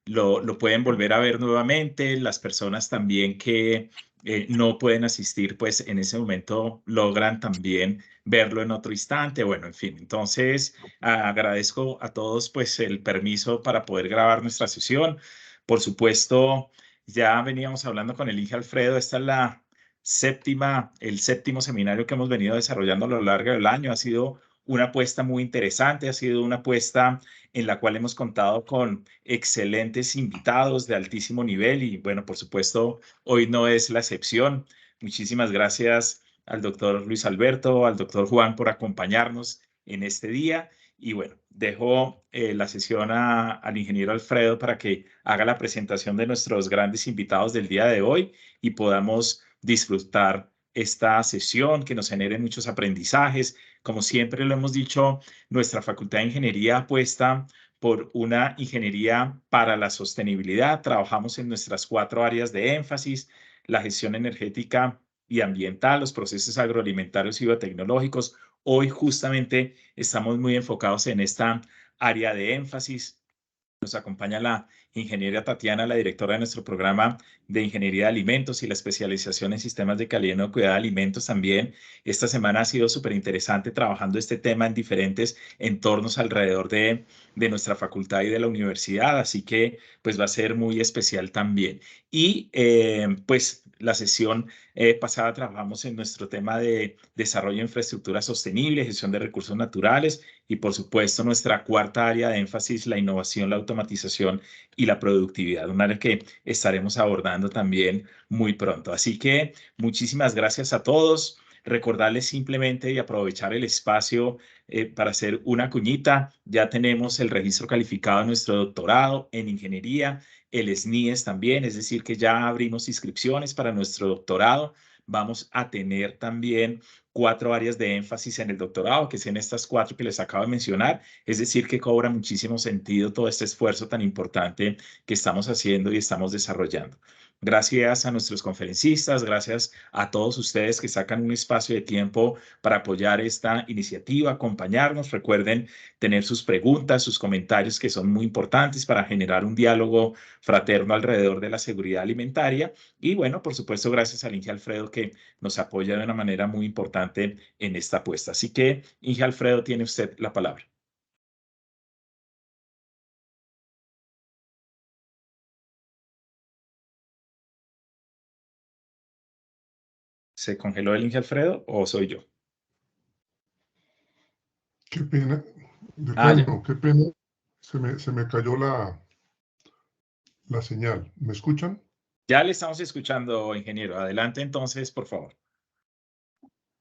lo pueden volver a ver nuevamente. Las personas también que no pueden asistir, pues en ese momento logran también verlo en otro instante. Bueno, en fin, entonces agradezco a todos pues el permiso para poder grabar nuestra sesión. Por supuesto, ya veníamos hablando con el Inge Alfredo. Esta es el séptimo seminario que hemos venido desarrollando a lo largo del año. Ha sido una apuesta muy interesante, ha sido una apuesta en la cual hemos contado con excelentes invitados de altísimo nivel y bueno, por supuesto, hoy no es la excepción. Muchísimas gracias al doctor Luis Alberto, al doctor Juan por acompañarnos en este día. Y bueno, dejo la sesión al ingeniero Alfredo para que haga la presentación de nuestros grandes invitados del día de hoy y podamos disfrutar esta sesión que nos genere muchos aprendizajes. Como siempre lo hemos dicho, nuestra Facultad de Ingeniería apuesta por una ingeniería para la sostenibilidad. Trabajamos en nuestras 4 áreas de énfasis: la gestión energética y ambiental, los procesos agroalimentarios y biotecnológicos. Hoy justamente estamos muy enfocados en esta área de énfasis. Nos acompaña la ingeniera Tatiana, la directora de nuestro programa de Ingeniería de Alimentos y la especialización en sistemas de calidad y inocuidad de alimentos también. Esta semana ha sido súper interesante trabajando este tema en diferentes entornos alrededor de nuestra facultad y de la universidad, así que pues va a ser muy especial también. Y pues la sesión pasada trabajamos en nuestro tema de desarrollo de infraestructura sostenible, gestión de recursos naturales y por supuesto nuestra 4ª área de énfasis, la innovación, la automatización y la productividad, un área que estaremos abordando también muy pronto. Así que muchísimas gracias a todos. Recordarles simplemente y aprovechar el espacio para hacer una cuñita. Ya tenemos el registro calificado de nuestro doctorado en ingeniería, el SNIES también, es decir, que ya abrimos inscripciones para nuestro doctorado. Vamos a tener también 4 áreas de énfasis en el doctorado, que son estas 4 que les acabo de mencionar. Es decir, que cobra muchísimo sentido todo este esfuerzo tan importante que estamos haciendo y estamos desarrollando. Gracias a nuestros conferencistas, gracias a todos ustedes que sacan un espacio de tiempo para apoyar esta iniciativa, acompañarnos. Recuerden tener sus preguntas, sus comentarios, que son muy importantes para generar un diálogo fraterno alrededor de la seguridad alimentaria. Y bueno, por supuesto, gracias al Inge Alfredo que nos apoya de una manera muy importante en esta apuesta. Así que, Inge Alfredo, tiene usted la palabra. ¿Se congeló el Inge Alfredo o soy yo? Qué pena, Ya. decano, qué pena. Se me cayó la señal. ¿Me escuchan? Ya le estamos escuchando, ingeniero. Adelante entonces, por favor.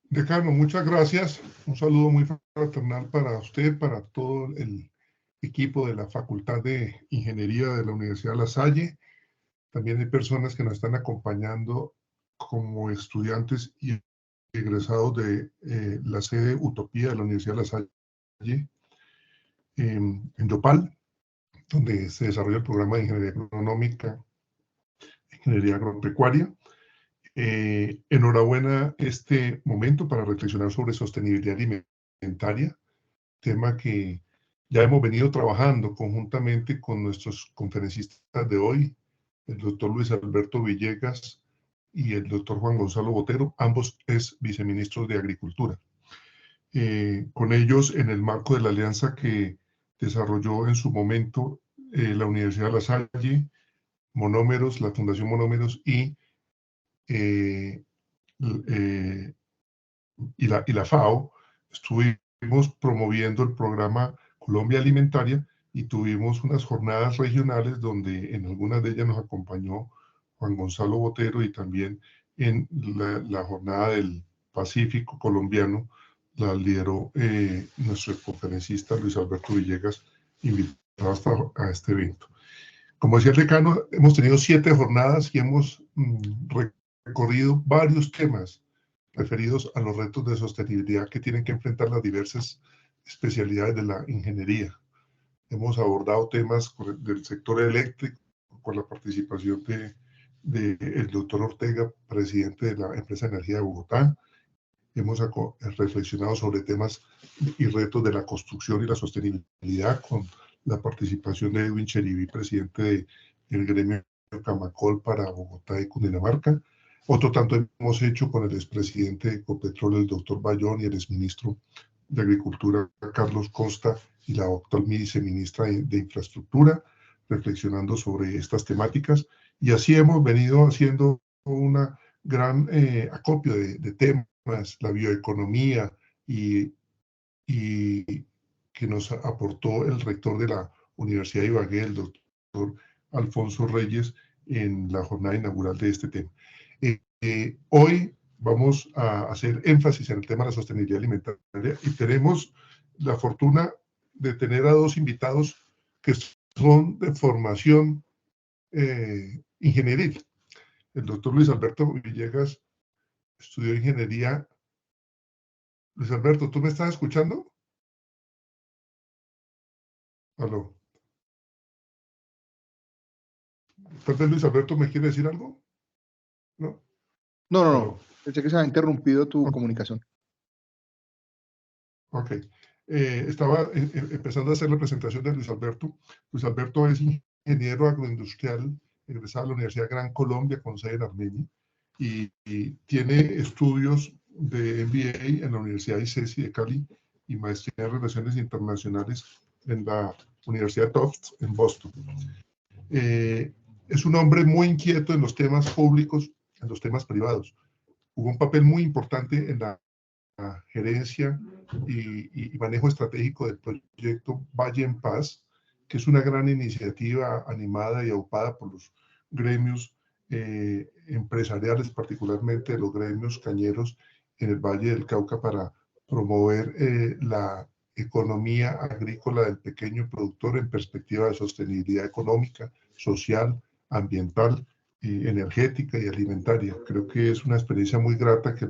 Decano, muchas gracias. Un saludo muy fraternal para usted, para todo el equipo de la Facultad de Ingeniería de la Universidad La Salle. También hay personas que nos están acompañando como estudiantes y egresados de la sede Utopía de la Universidad La Salle en Yopal, donde se desarrolla el programa de Ingeniería Agronómica, Ingeniería Agropecuaria. Enhorabuena este momento para reflexionar sobre sostenibilidad alimentaria, tema que ya hemos venido trabajando conjuntamente con nuestros conferencistas de hoy, el doctor Luis Alberto Villegas y el doctor Juan Gonzalo Botero, ambos es viceministros de Agricultura. Con ellos, en el marco de la alianza que desarrolló en su momento la Universidad de La Salle, Monómeros, la Fundación Monómeros eh, y la FAO, estuvimos promoviendo el programa Colombia Alimentaria y tuvimos unas jornadas regionales donde en algunas de ellas nos acompañó Juan Gonzalo Botero y también en la jornada del Pacífico colombiano la lideró nuestro conferencista Luis Alberto Villegas, invitado a este evento. Como decía el decano, hemos tenido 7 jornadas y hemos recorrido varios temas referidos a los retos de sostenibilidad que tienen que enfrentar las diversas especialidades de la ingeniería. Hemos abordado temas del sector eléctrico con la participación el doctor Ortega, presidente de la empresa Energía de Bogotá. Hemos reflexionado sobre temas y retos de la construcción y la sostenibilidad con la participación de Edwin Cheriví, presidente del gremio Camacol para Bogotá y Cundinamarca. Otro tanto hemos hecho con el expresidente de Ecopetrol, el doctor Bayón, y el exministro de Agricultura, Carlos Costa, y la actual viceministra de Infraestructura, reflexionando sobre estas temáticas. Y así hemos venido haciendo una gran acopio de temas, la bioeconomía y que nos aportó el rector de la Universidad de Ibagué, el doctor Alfonso Reyes, en la jornada inaugural de este tema. Hoy vamos a hacer énfasis en el tema de la sostenibilidad alimentaria y tenemos la fortuna de tener a dos invitados que son de formación ingenieril. El doctor Luis Alberto Villegas estudió ingeniería. Luis Alberto, ¿tú me estás escuchando? Aló. Tal vez Luis Alberto me quiere decir algo. ¿No? No. Pensé que se había interrumpido tu comunicación. Ok. Estaba empezando a hacer la presentación de Luis Alberto. Luis Alberto es ingeniero agroindustrial, egresado de la Universidad Gran Colombia, con sede en Armenia, y tiene estudios de MBA en la Universidad ICESI de Cali y maestría en Relaciones Internacionales en la Universidad Tufts en Boston. Es un hombre muy inquieto en los temas públicos, en los temas privados. Jugó un papel muy importante en la gerencia y manejo estratégico del proyecto Valle en Paz, que es una gran iniciativa animada y aupada por los gremios empresariales, particularmente los gremios cañeros en el Valle del Cauca, para promover la economía agrícola del pequeño productor en perspectiva de sostenibilidad económica, social, ambiental, energética y alimentaria. Creo que es una experiencia muy grata que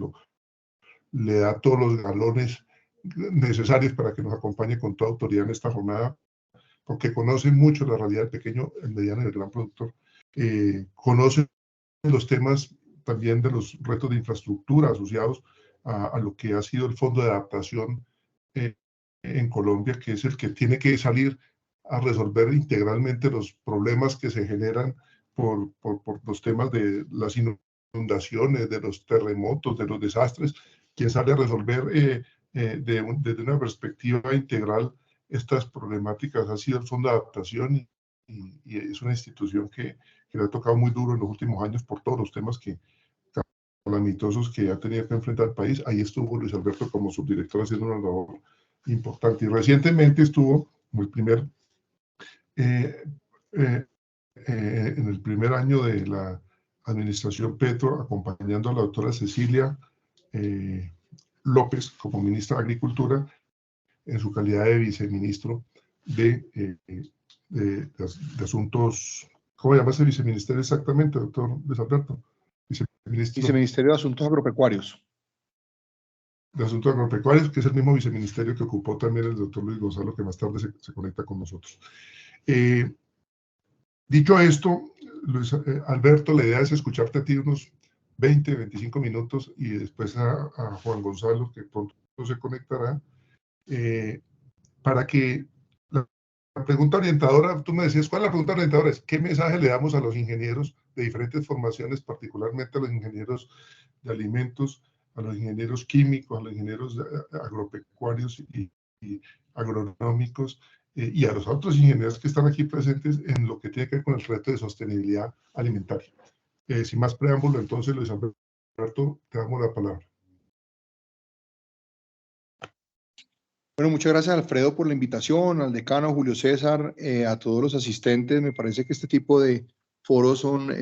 le da todos los galones necesarios para que nos acompañe con toda autoridad en esta jornada, porque conoce mucho la realidad del pequeño, el mediano y el gran productor. Conoce los temas también de los retos de infraestructura asociados a lo que ha sido el Fondo de Adaptación en Colombia, que es el que tiene que salir a resolver integralmente los problemas que se generan por los temas de las inundaciones, de los terremotos, de los desastres. Quien sale a resolver desde una perspectiva integral estas problemáticas ha sido el Fondo de Adaptación y es una institución que le ha tocado muy duro en los últimos años por todos los temas calamitosos que ha tenido que enfrentar el país. Ahí estuvo Luis Alberto como subdirector haciendo una labor importante. Y recientemente estuvo como en el primer año de la administración Petro, acompañando a la doctora Cecilia López como ministra de Agricultura en su calidad de viceministro de Asuntos. ¿Cómo llama ese viceministerio exactamente, doctor Luis Alberto? Viceministerio de Asuntos Agropecuarios. De Asuntos Agropecuarios, que es el mismo viceministerio que ocupó también el doctor Luis Gonzalo, que más tarde se conecta con nosotros. Dicho esto, Luis Alberto, la idea es escucharte a ti unos 20, 25 minutos y después a Juan Gonzalo, que pronto se conectará, para que la pregunta orientadora, tú me decías, ¿cuál es la pregunta orientadora? Es ¿qué mensaje le damos a los ingenieros de diferentes formaciones, particularmente a los ingenieros de alimentos, a los ingenieros químicos, a los ingenieros agropecuarios y agronómicos, y a los otros ingenieros que están aquí presentes en lo que tiene que ver con el reto de sostenibilidad alimentaria? Sin más preámbulo, entonces, Luis Alberto, te damos la palabra. Bueno, muchas gracias, Alfredo, por la invitación, al decano Julio César, a todos los asistentes. Me parece que este tipo de foros son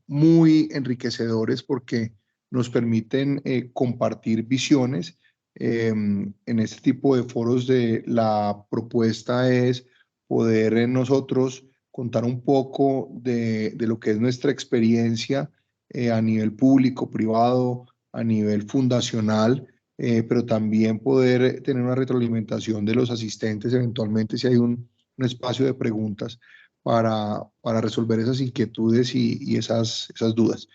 muy enriquecedores porque nos permiten compartir visiones. En este tipo de foros la propuesta es poder nosotros contar un poco de lo que es nuestra experiencia a nivel público, privado, a nivel fundacional, pero también poder tener una retroalimentación de los asistentes eventualmente si hay un espacio de preguntas para resolver esas inquietudes y esas dudas.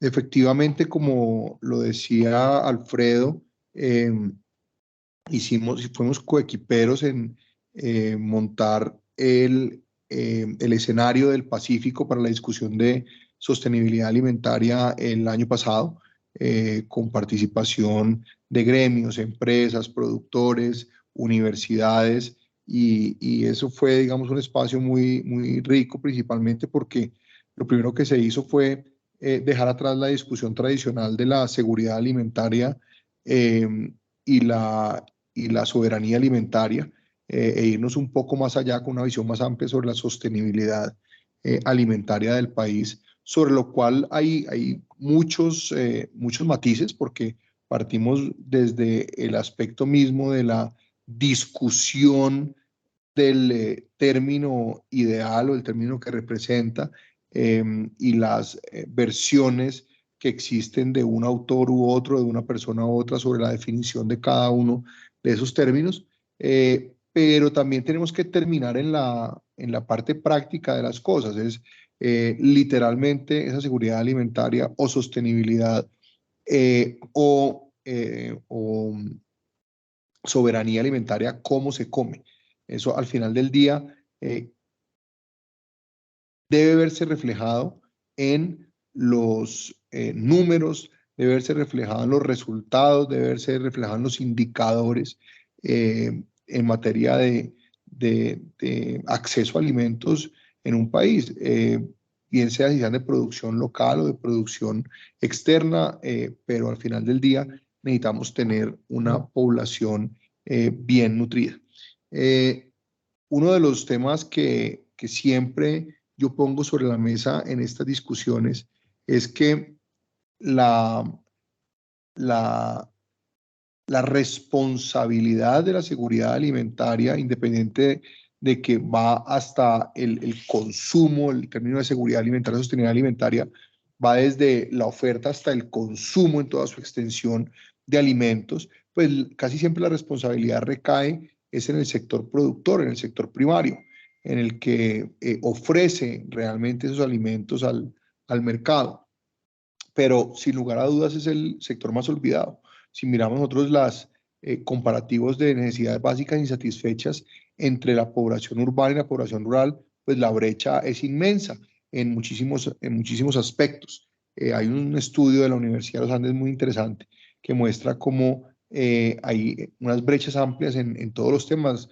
Efectivamente, como lo decía Alfredo, fuimos coequiperos en montar el escenario del Pacífico para la discusión de sostenibilidad alimentaria el año pasado, con participación de gremios, empresas, productores, universidades, y eso fue, digamos, un espacio muy, muy rico, principalmente porque lo primero que se hizo fue dejar atrás la discusión tradicional de la seguridad alimentaria y la soberanía alimentaria, e irnos un poco más allá con una visión más amplia sobre la sostenibilidad alimentaria del país, sobre lo cual hay muchos matices, porque partimos desde el aspecto mismo de la discusión del término ideal o el término que representa, y las versiones que existen de un autor u otro, de una persona u otra, sobre la definición de cada uno de esos términos. Pero también tenemos que terminar en la parte práctica de las cosas, es literalmente esa seguridad alimentaria o sostenibilidad o soberanía alimentaria, cómo se come. Eso al final del día debe verse reflejado en los números, debe verse reflejado en los resultados, debe verse reflejado en los indicadores en materia de acceso a alimentos en un país, bien sea si sean de producción local o de producción externa, pero al final del día necesitamos tener una población bien nutrida. Uno de los temas que siempre yo pongo sobre la mesa en estas discusiones es que la responsabilidad de la seguridad alimentaria, independiente de que va hasta el consumo, el término de seguridad alimentaria, sostenibilidad alimentaria, va desde la oferta hasta el consumo en toda su extensión de alimentos, pues casi siempre la responsabilidad recae es en el sector productor, en el sector primario, en el que ofrece realmente esos alimentos al mercado. Pero sin lugar a dudas es el sector más olvidado. Si miramos nosotros los comparativos de necesidades básicas insatisfechas entre la población urbana y la población rural, pues la brecha es inmensa en muchísimos aspectos. Hay un estudio de la Universidad de los Andes muy interesante que muestra cómo hay unas brechas amplias en todos los temas.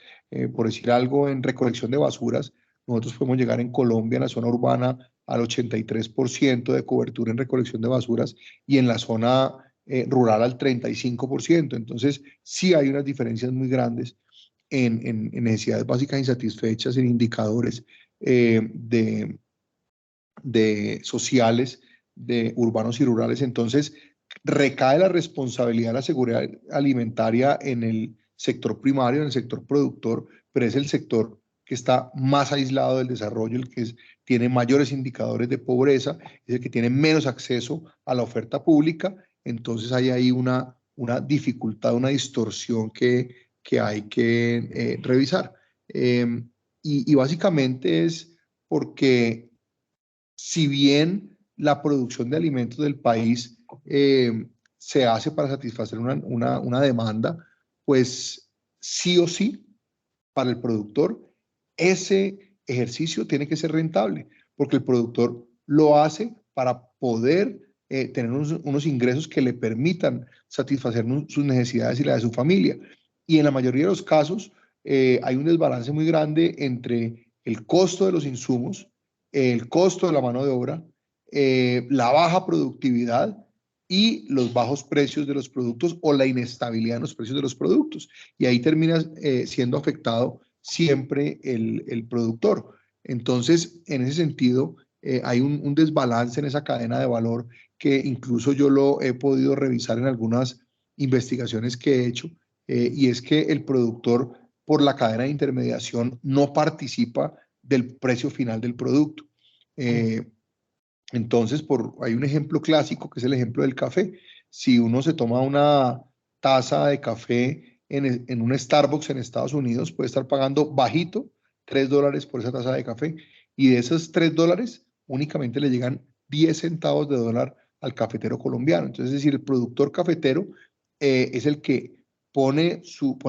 Por decir algo, en recolección de basuras, nosotros podemos llegar en Colombia, en la zona urbana, al 83% de cobertura en recolección de basuras, y en la zona rural al 35%. Entonces, sí hay unas diferencias muy grandes en necesidades básicas insatisfechas, en indicadores de sociales, de urbanos y rurales. Entonces, recae la responsabilidad de la seguridad alimentaria en el sector primario, en el sector productor, pero es el sector que está más aislado del desarrollo, el que tiene mayores indicadores de pobreza, es el que tiene menos acceso a la oferta pública. Entonces hay ahí una dificultad, una distorsión que hay que revisar. Y básicamente es porque, si bien la producción de alimentos del país se hace para satisfacer una demanda, pues sí o sí, para el productor, ese ejercicio tiene que ser rentable, porque el productor lo hace para poder tener unos ingresos que le permitan satisfacer sus necesidades y las de su familia. Y en la mayoría de los casos hay un desbalance muy grande entre el costo de los insumos, el costo de la mano de obra, la baja productividad y los bajos precios de los productos, o la inestabilidad en los precios de los productos. Y ahí termina siendo afectado siempre el productor. Entonces, en ese sentido, hay un desbalance en esa cadena de valor que incluso yo lo he podido revisar en algunas investigaciones que he hecho, y es que el productor, por la cadena de intermediación, no participa del precio final del producto. Entonces, hay un ejemplo clásico que es el ejemplo del café. Si uno se toma una taza de café en un Starbucks en Estados Unidos, puede estar pagando bajito $3 por esa taza de café, y de esos $3 únicamente le llegan 10 centavos de dólar al cafetero colombiano. Entonces, es decir, el productor cafetero es el que pone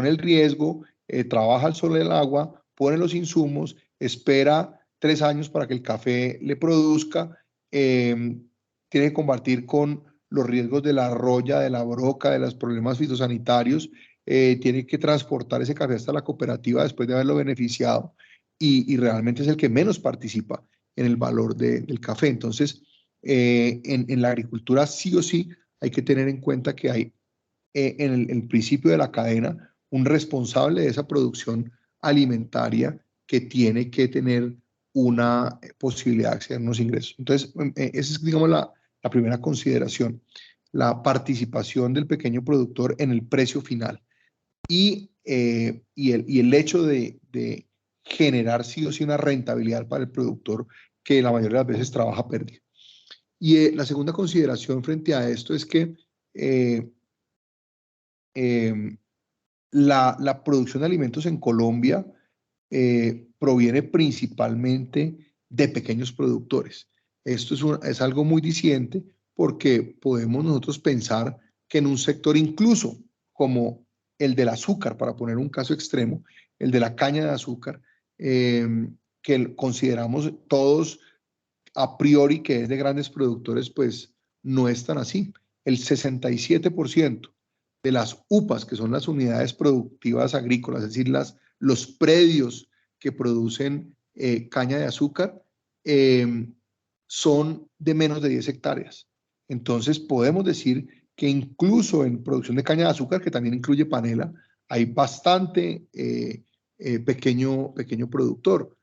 el riesgo, trabaja al sol del agua, pone los insumos espera 3 años para que el café le produzca, tiene que combatir con los riesgos de la roya, de la broca, de los problemas fitosanitarios, tiene que transportar ese café hasta la cooperativa después de haberlo beneficiado y realmente es el que menos participa en el valor del café. Entonces, en la agricultura sí o sí hay que tener en cuenta que hay en el principio de la cadena un responsable de esa producción alimentaria que tiene que tener una posibilidad de acceder a unos ingresos. Entonces, esa es, digamos, la primera consideración, la participación del pequeño productor en el precio final y el hecho de generar sí o sí una rentabilidad para el productor que la mayoría de las veces trabaja a pérdida. Y la segunda consideración frente a esto es que la producción de alimentos en Colombia proviene principalmente de pequeños productores. Esto es algo muy diciente porque podemos nosotros pensar que en un sector incluso como el del azúcar, para poner un caso extremo, el de la caña de azúcar, que consideramos todos a priori que es de grandes productores, pues no es tan así. El 67% de las UPAs, que son las unidades productivas agrícolas, es decir, los predios que producen caña de azúcar, son de menos de 10 hectáreas. Entonces, podemos decir que incluso en producción de caña de azúcar, que también incluye panela, hay bastante pequeño productor.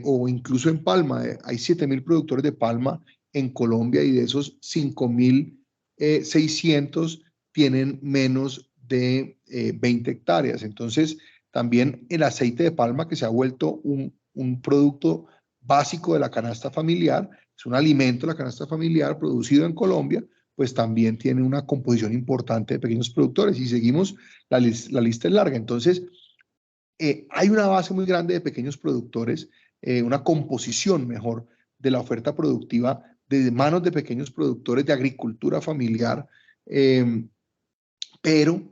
O incluso en palma, hay 7.000 productores de palma en Colombia y de esos 5.600 tienen menos de 20 hectáreas. Entonces, también el aceite de palma, que se ha vuelto un producto básico de la canasta familiar, es un alimento de la canasta familiar producido en Colombia, pues también tiene una composición importante de pequeños productores. Y seguimos, la lista es larga. Entonces, hay una base muy grande de pequeños productores, una composición mejor de la oferta productiva de manos de pequeños productores de agricultura familiar, pero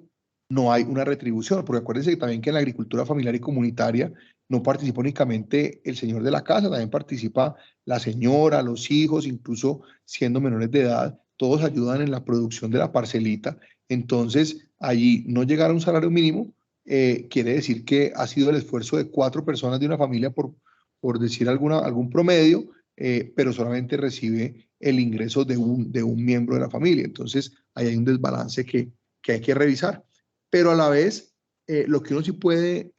no hay una retribución, porque acuérdense también que en la agricultura familiar y comunitaria no participa únicamente el señor de la casa, también participa la señora, los hijos, incluso siendo menores de edad, todos ayudan en la producción de la parcelita. Entonces, allí no llegar a un salario mínimo quiere decir que ha sido el esfuerzo de 4 personas de una familia, por decir algún promedio, pero solamente recibe el ingreso de un miembro de la familia. Entonces, ahí hay un desbalance que hay que revisar. Pero a la vez, lo que uno sí puede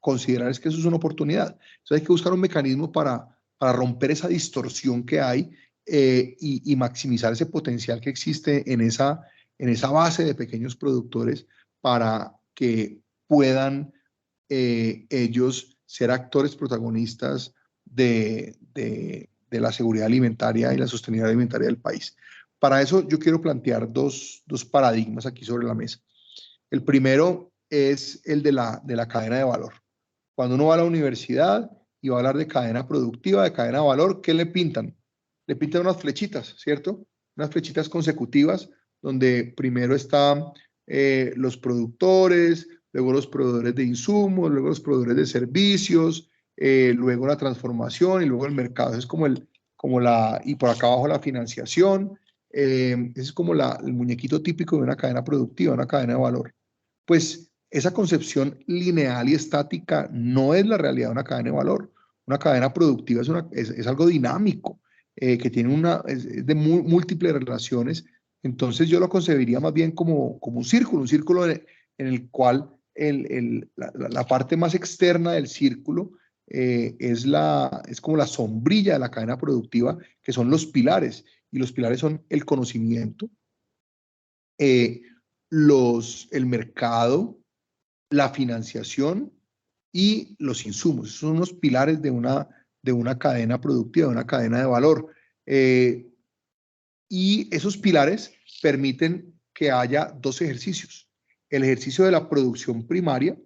considerar es que eso es una oportunidad. Entonces hay que buscar un mecanismo para romper esa distorsión que hay y maximizar ese potencial que existe en esa base de pequeños productores para que puedan ellos ser actores protagonistas de la seguridad alimentaria y la sostenibilidad alimentaria del país. Para eso yo quiero plantear dos paradigmas aquí sobre la mesa. El primero es el de la cadena de valor. Cuando uno va a la universidad y va a hablar de cadena productiva, de cadena de valor, ¿qué le pintan? Le pintan unas flechitas, ¿cierto? Unas flechitas consecutivas donde primero están los productores, luego los proveedores de insumos, luego los proveedores de servicios, luego la transformación y luego el mercado. Es y por acá abajo la financiación. Es como el muñequito típico de una cadena productiva, una cadena de valor. Pues esa concepción lineal y estática no es la realidad de una cadena de valor. Una cadena productiva es algo dinámico, que tiene es de múltiples relaciones. Entonces yo lo concebiría más bien como un círculo en el cual la parte más externa del círculo es como la sombrilla de la cadena productiva, que son los pilares. Y los pilares son el conocimiento, el mercado, la financiación y los insumos. Esos son los pilares de una cadena productiva, de una cadena de valor. Y esos pilares permiten que haya 2 ejercicios. El ejercicio de la producción primaria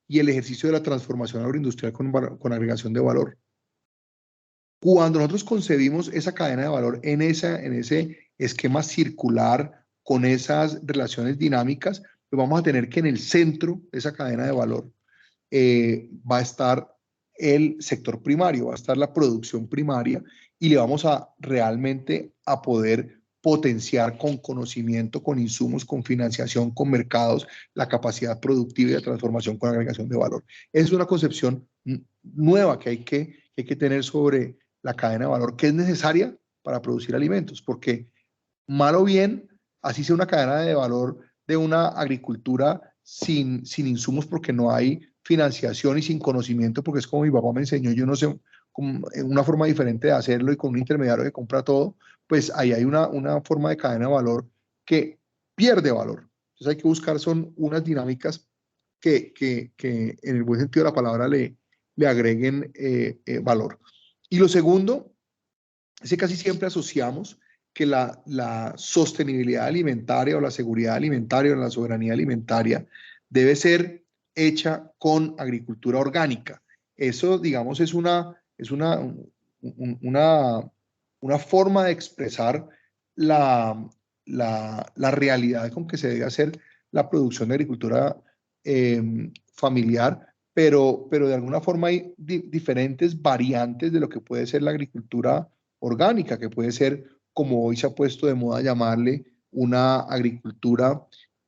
y el ejercicio de la transformación agroindustrial con agregación de valor. Cuando nosotros concebimos esa cadena de valor en ese esquema circular, con esas relaciones dinámicas, pues vamos a tener que en el centro de esa cadena de valor va a estar el sector primario, va a estar la producción primaria y le vamos a realmente a poder potenciar con conocimiento, con insumos, con financiación, con mercados, la capacidad productiva y de transformación con agregación de valor. Es una concepción nueva que hay que tener sobre la cadena de valor, que es necesaria para producir alimentos, porque mal o bien, así sea una cadena de valor de una agricultura sin insumos porque no hay financiación y sin conocimiento, porque es como mi papá me enseñó, yo no sé, una forma diferente de hacerlo y con un intermediario que compra todo, pues ahí hay una forma de cadena de valor que pierde valor. Entonces hay que buscar, son unas dinámicas que en el buen sentido de la palabra le agreguen valor. Y lo segundo es que casi siempre asociamos que la sostenibilidad alimentaria o la seguridad alimentaria o la soberanía alimentaria debe ser hecha con agricultura orgánica. Eso, digamos, es una forma de expresar la realidad con que se debe hacer la producción de agricultura familiar, pero de alguna forma hay diferentes variantes de lo que puede ser la agricultura orgánica, que puede ser, como hoy se ha puesto de moda llamarle, una agricultura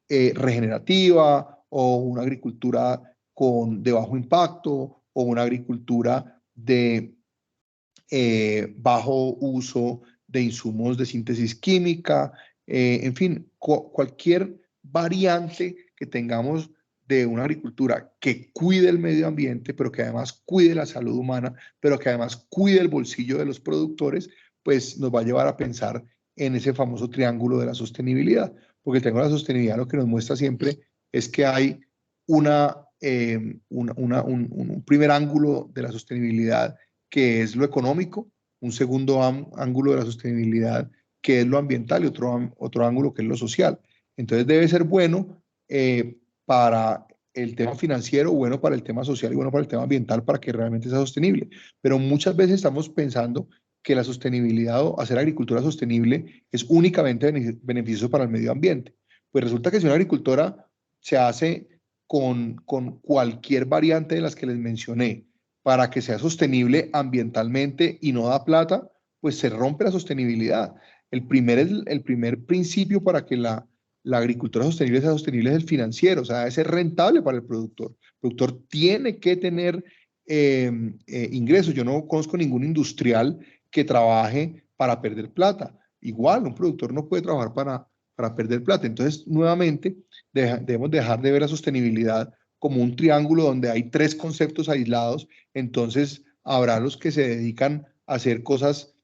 regenerativa o una agricultura de bajo impacto o una agricultura de bajo uso de insumos de síntesis química, en fin, cualquier variante que tengamos de una agricultura que cuide el medio ambiente, pero que además cuide la salud humana, pero que además cuide el bolsillo de los productores, pues nos va a llevar a pensar en ese famoso triángulo de la sostenibilidad, porque el triángulo de la sostenibilidad lo que nos muestra siempre es que hay un primer ángulo de la sostenibilidad que es lo económico, un segundo ángulo de la sostenibilidad que es lo ambiental y otro ángulo que es lo social. Entonces debe ser bueno para el tema financiero, bueno para el tema social y bueno para el tema ambiental para que realmente sea sostenible. Pero muchas veces estamos pensando que la sostenibilidad o hacer agricultura sostenible es únicamente beneficioso para el medio ambiente. Pues resulta que si una agricultura se hace con cualquier variante de las que les mencioné, para que sea sostenible ambientalmente y no da plata, pues se rompe la sostenibilidad. El primer principio para que la agricultura sostenible sea sostenible es el financiero, o sea, debe ser rentable para el productor. El productor tiene que tener ingresos. Yo no conozco ningún industrial que trabaje para perder plata. Igual, un productor no puede trabajar para perder plata. Entonces, nuevamente, debemos dejar de ver la sostenibilidad como un triángulo donde hay tres conceptos aislados. Entonces habrá los que se dedican a hacer cosas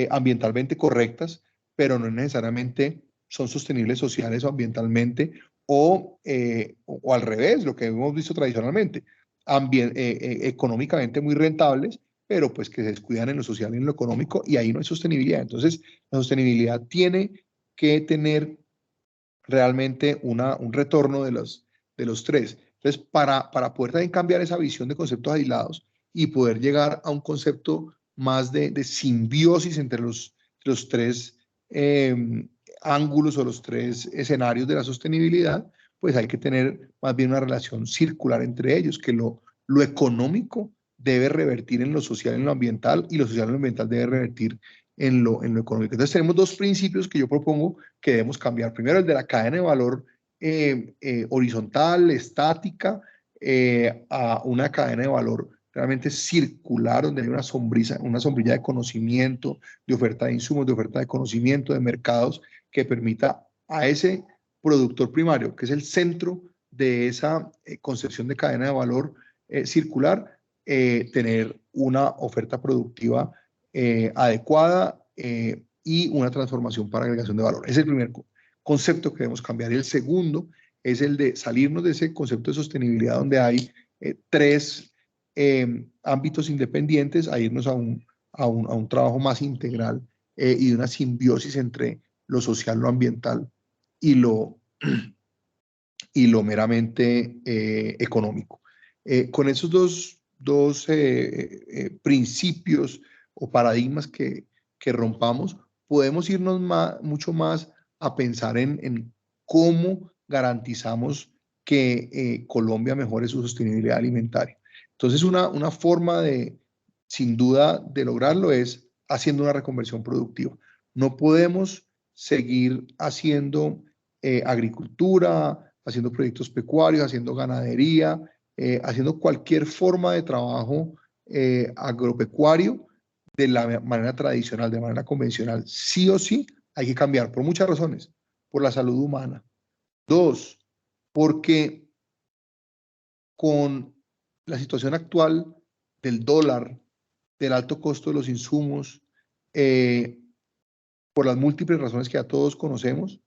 ambientalmente correctas, pero no necesariamente son sostenibles sociales o ambientalmente, o al revés, lo que hemos visto tradicionalmente, económicamente muy rentables, pero pues que se descuidan en lo social y en lo económico, y ahí no hay sostenibilidad. Entonces, la sostenibilidad tiene que tener realmente un retorno de los tres. Entonces, para poder también cambiar esa visión de conceptos aislados y poder llegar a un concepto más de simbiosis entre los tres ángulos o los tres escenarios de la sostenibilidad, pues hay que tener más bien una relación circular entre ellos, que lo económico debe revertir en lo social y en lo ambiental, y lo social y lo ambiental debe revertir en lo económico. Entonces tenemos dos principios que yo propongo que debemos cambiar. Primero, el de la cadena de valor horizontal, estática, a una cadena de valor realmente circular, donde hay una sombrilla de conocimiento, de oferta de insumos, de oferta de conocimiento, de mercados, que permita a ese productor primario, que es el centro de esa concepción de cadena de valor circular, tener una oferta productiva adecuada y una transformación para agregación de valor. Es el primer concepto que debemos cambiar. Y el segundo es el de salirnos de ese concepto de sostenibilidad donde hay tres ámbitos independientes, a irnos a un trabajo más integral y de una simbiosis entre lo social, lo ambiental y lo meramente económico. Con esos dos principios o paradigmas que rompamos, podemos irnos mucho más a pensar en cómo garantizamos que Colombia mejore su sostenibilidad alimentaria. Entonces, una forma sin duda, de lograrlo es haciendo una reconversión productiva. No podemos seguir haciendo agricultura, haciendo proyectos pecuarios, haciendo ganadería, haciendo cualquier forma de trabajo agropecuario de la manera tradicional, de manera convencional. Sí o sí hay que cambiar por muchas razones. Por la salud humana. 2, porque con la situación actual del dólar, del alto costo de los insumos, por las múltiples razones que ya todos conocemos,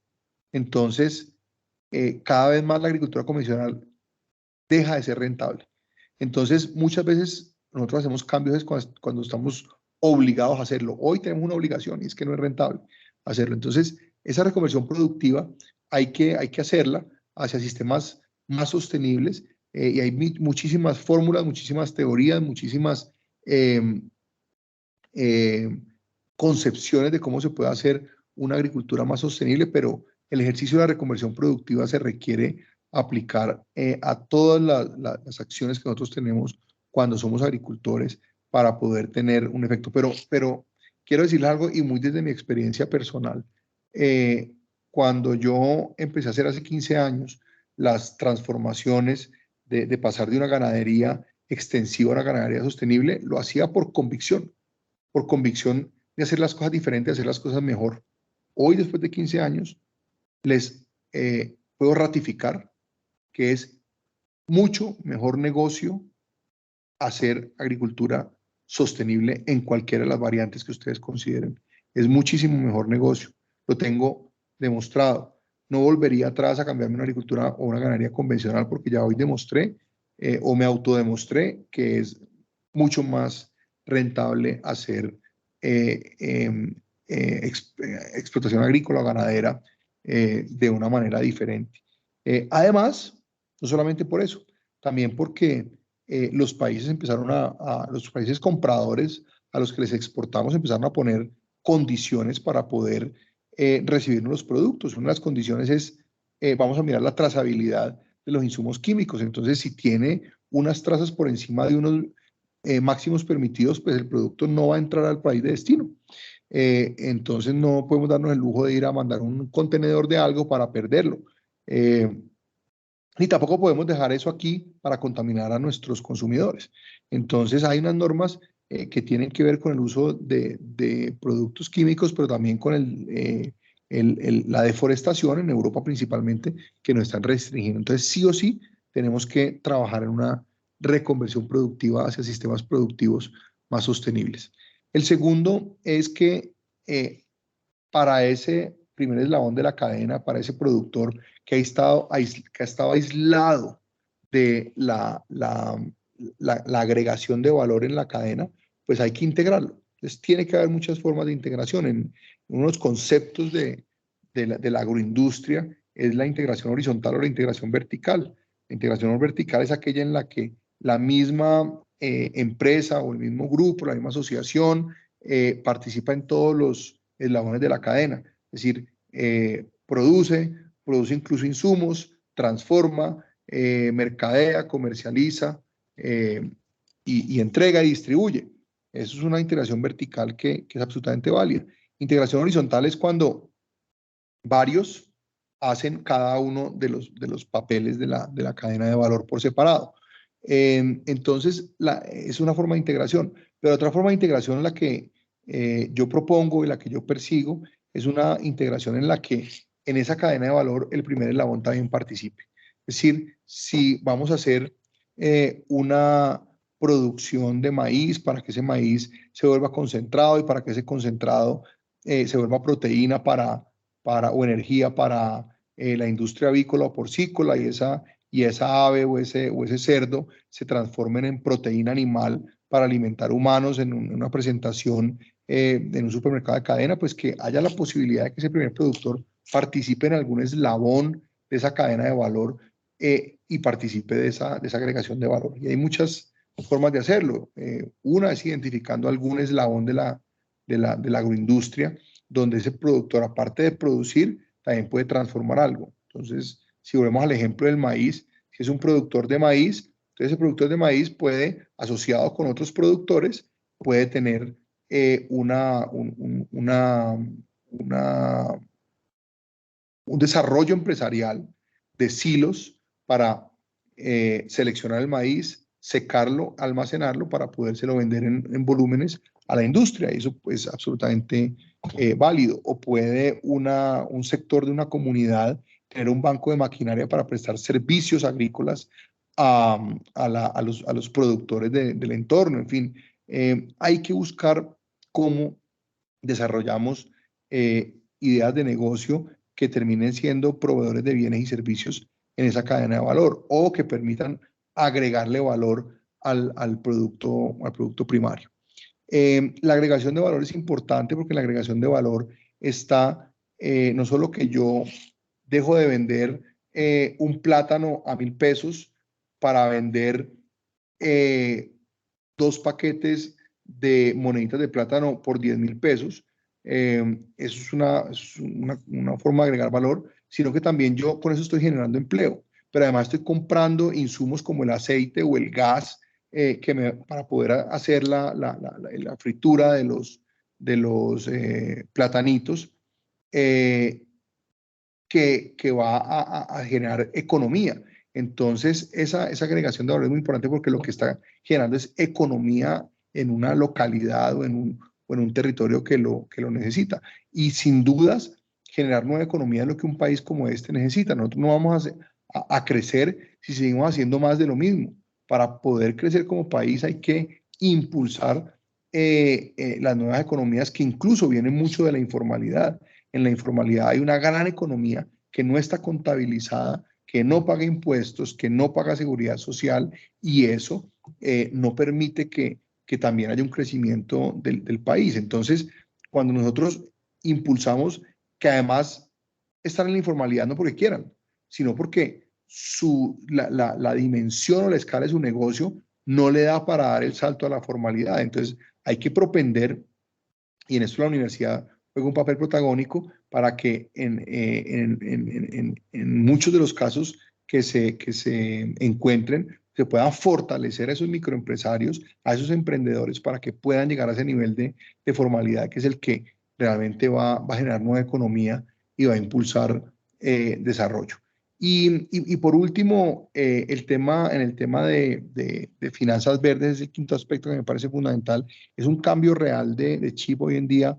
entonces cada vez más la agricultura convencional deja de ser rentable. Entonces, muchas veces nosotros hacemos cambios cuando estamos obligados a hacerlo. Hoy tenemos una obligación y es que no es rentable hacerlo. Entonces, esa reconversión productiva hay que hacerla hacia sistemas más sostenibles y hay muchísimas fórmulas, muchísimas teorías, muchísimas concepciones de cómo se puede hacer una agricultura más sostenible, pero el ejercicio de la reconversión productiva se requiere aplicar a todas las acciones que nosotros tenemos cuando somos agricultores para poder tener un efecto. Pero quiero decirles algo y muy desde mi experiencia personal. Cuando yo empecé a hacer hace 15 años las transformaciones de pasar de una ganadería extensiva a una ganadería sostenible, lo hacía por convicción de hacer las cosas diferentes, de hacer las cosas mejor. Hoy, después de 15 años, les puedo ratificar que es mucho mejor negocio hacer agricultura sostenible en cualquiera de las variantes que ustedes consideren. Es muchísimo mejor negocio. Lo tengo demostrado. No volvería atrás a cambiarme una agricultura o una ganadería convencional porque ya hoy demostré o me autodemostré que es mucho más rentable hacer explotación agrícola o ganadera de una manera diferente. Además, no solamente por eso, también porque los países los países compradores a los que les exportamos empezaron a poner condiciones para poder recibir los productos. Una de las condiciones es, vamos a mirar la trazabilidad de los insumos químicos. Entonces, si tiene unas trazas por encima de unos máximos permitidos, pues el producto no va a entrar al país de destino. Entonces, no podemos darnos el lujo de ir a mandar un contenedor de algo para perderlo. Ni tampoco podemos dejar eso aquí para contaminar a nuestros consumidores. Entonces, hay unas normas que tienen que ver con el uso de productos químicos, pero también con la deforestación en Europa principalmente, que nos están restringiendo. Entonces, sí o sí, tenemos que trabajar en una reconversión productiva hacia sistemas productivos más sostenibles. El segundo es que para ese primer eslabón de la cadena, para ese productor que ha estado aislado de la agregación de valor en la cadena, pues hay que integrarlo. Entonces, tiene que haber muchas formas de integración. En unos conceptos de la agroindustria es la integración horizontal o la integración vertical. La integración vertical es aquella en la que la misma empresa o el mismo grupo, la misma asociación participa en todos los eslabones de la cadena. Es decir, produce incluso insumos, transforma, mercadea, comercializa y entrega y distribuye. Eso es una integración vertical que es absolutamente válida. Integración horizontal es cuando varios hacen cada uno de los papeles de la cadena de valor por separado. Entonces, es una forma de integración. Pero otra forma de integración en la que yo propongo y la que yo persigo es una integración en la que en esa cadena de valor el primer eslabón también participe. Es decir, si vamos a hacer una producción de maíz para que ese maíz se vuelva concentrado y para que ese concentrado se vuelva proteína o energía para la industria avícola o porcícola y esa ave o ese cerdo se transformen en proteína animal para alimentar humanos en una presentación en un supermercado de cadena, pues que haya la posibilidad de que ese primer productor participe en algún eslabón de esa cadena de valor y participe de esa agregación de valor. Y hay muchas formas de hacerlo. Una es identificando algún eslabón de la agroindustria donde ese productor, aparte de producir, también puede transformar algo. Entonces, si volvemos al ejemplo del maíz, si es un productor de maíz, Entonces, el productor de maíz puede, asociado con otros productores, puede tener un desarrollo empresarial de silos para seleccionar el maíz, secarlo, almacenarlo para podérselo vender en volúmenes a la industria. Y eso es absolutamente válido. O puede un sector de una comunidad tener un banco de maquinaria para prestar servicios agrícolas a los productores del entorno. En fin, hay que buscar cómo desarrollamos ideas de negocio que terminen siendo proveedores de bienes y servicios en esa cadena de valor o que permitan agregarle valor al producto primario. La agregación de valor es importante porque en la agregación de valor está no solo que yo dejo de vender un plátano a 1.000 pesos para vender 2 paquetes de moneditas de plátano por 10.000 pesos. Eso es una forma de agregar valor, sino que también yo con eso estoy generando empleo, pero además estoy comprando insumos como el aceite o el gas para poder hacer la fritura de los platanitos que va a generar economía. Entonces, esa agregación de valor es muy importante porque lo que está generando es economía en una localidad o en un territorio que lo necesita. Y sin dudas, generar nueva economía es lo que un país como este necesita. Nosotros no vamos a crecer si seguimos haciendo más de lo mismo. Para poder crecer como país hay que impulsar las nuevas economías que incluso vienen mucho de la informalidad. En la informalidad hay una gran economía que no está contabilizada, que no paga impuestos, que no paga seguridad social y eso no permite que también haya un crecimiento del país. Entonces, cuando nosotros impulsamos que además están en la informalidad no porque quieran, sino porque la dimensión o la escala de su negocio no le da para dar el salto a la formalidad. Entonces, hay que propender, y en esto la universidad juega un papel protagónico para que en muchos de los casos que se encuentren, se puedan fortalecer a esos microempresarios, a esos emprendedores, para que puedan llegar a ese nivel de formalidad que es el que realmente va a generar nueva economía y va a impulsar desarrollo. Y por último, en el tema de finanzas verdes es el quinto aspecto que me parece fundamental. Es un cambio real de chip hoy en día.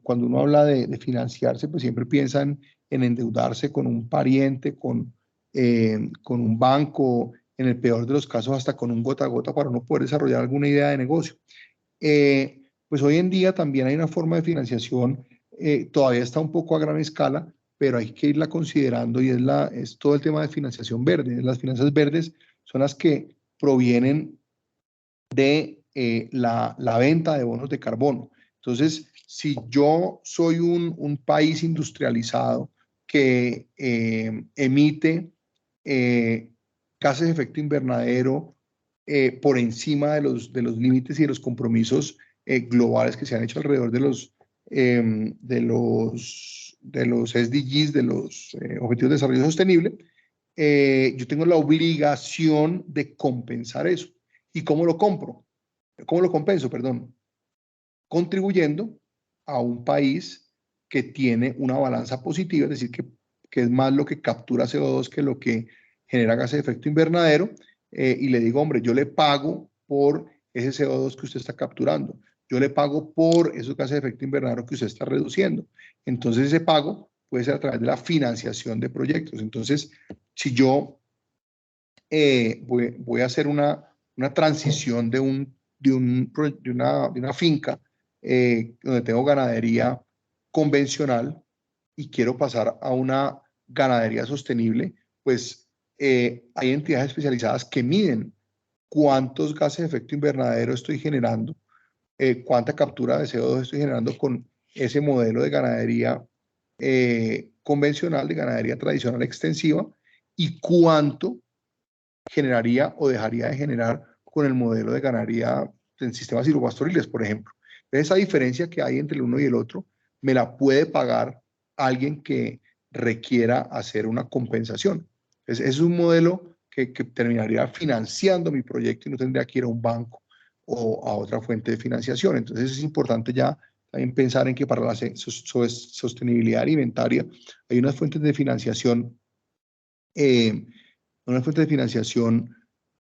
Cuando uno habla de financiarse, pues siempre piensan en endeudarse con un pariente, con un banco, en el peor de los casos hasta con un gota a gota para no poder desarrollar alguna idea de negocio. Pues hoy en día también hay una forma de financiación, todavía está un poco a gran escala, pero hay que irla considerando y es todo el tema de financiación verde. Las finanzas verdes son las que provienen de la venta de bonos de carbono. Entonces, si yo soy un país industrializado que emite gases de efecto invernadero por encima de los límites y de los compromisos globales que se han hecho alrededor de los SDGs, de los Objetivos de Desarrollo Sostenible, yo tengo la obligación de compensar eso. ¿Y cómo lo compro? ¿Cómo lo compenso? Perdón. Contribuyendo a un país que tiene una balanza positiva, es decir, que es más lo que captura CO2 que lo que genera gases de efecto invernadero, y le digo, hombre, yo le pago por ese CO2 que usted está capturando, yo le pago por esos gases de efecto invernadero que usted está reduciendo. Entonces ese pago puede ser a través de la financiación de proyectos. Entonces, si yo voy a hacer una transición de una finca donde tengo ganadería convencional y quiero pasar a una ganadería sostenible, pues hay entidades especializadas que miden cuántos gases de efecto invernadero estoy generando, cuánta captura de CO2 estoy generando con ese modelo de ganadería convencional, de ganadería tradicional extensiva, y cuánto generaría o dejaría de generar con el modelo de ganadería en sistemas silvopastoriles, por ejemplo. Esa diferencia que hay entre el uno y el otro me la puede pagar alguien que requiera hacer una compensación. Es un modelo que terminaría financiando mi proyecto y no tendría que ir a un banco o a otra fuente de financiación. Entonces es importante ya también pensar en que para la sostenibilidad alimentaria hay unas fuentes de financiación,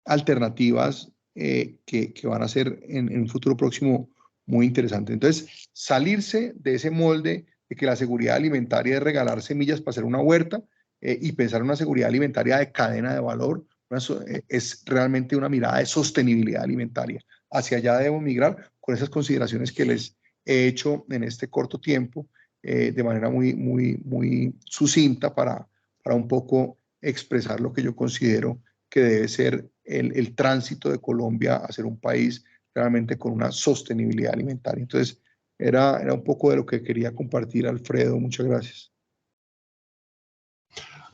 alternativas que van a ser en un futuro próximo muy interesante. Entonces, salirse de ese molde de que la seguridad alimentaria es regalar semillas para hacer una huerta y pensar en una seguridad alimentaria de cadena de valor, es realmente una mirada de sostenibilidad alimentaria. Hacia allá debemos migrar con esas consideraciones que les he hecho en este corto tiempo, de manera muy sucinta para un poco expresar lo que yo considero que debe ser el tránsito de Colombia a ser un país realmente con una sostenibilidad alimentaria. Entonces, era un poco de lo que quería compartir, Alfredo. Muchas gracias.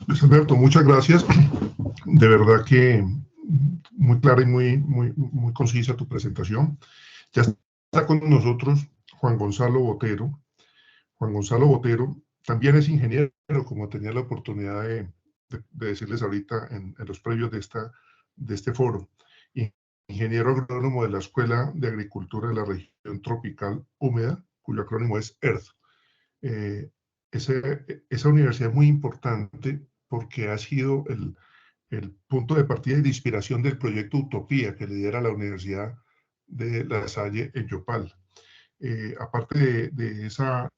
Luis Alberto, muchas gracias. De verdad que muy clara y muy concisa tu presentación. Ya está con nosotros Juan Gonzalo Botero. Juan Gonzalo Botero también es ingeniero, como tenía la oportunidad de decirles ahorita en los previos de este foro. Ingeniero agrónomo de la Escuela de Agricultura de la Región Tropical Húmeda, cuyo acrónimo es EARTH. Esa universidad es muy importante porque ha sido el punto de partida y de inspiración del proyecto Utopía que lidera la Universidad de La Salle en Yopal. Aparte de esa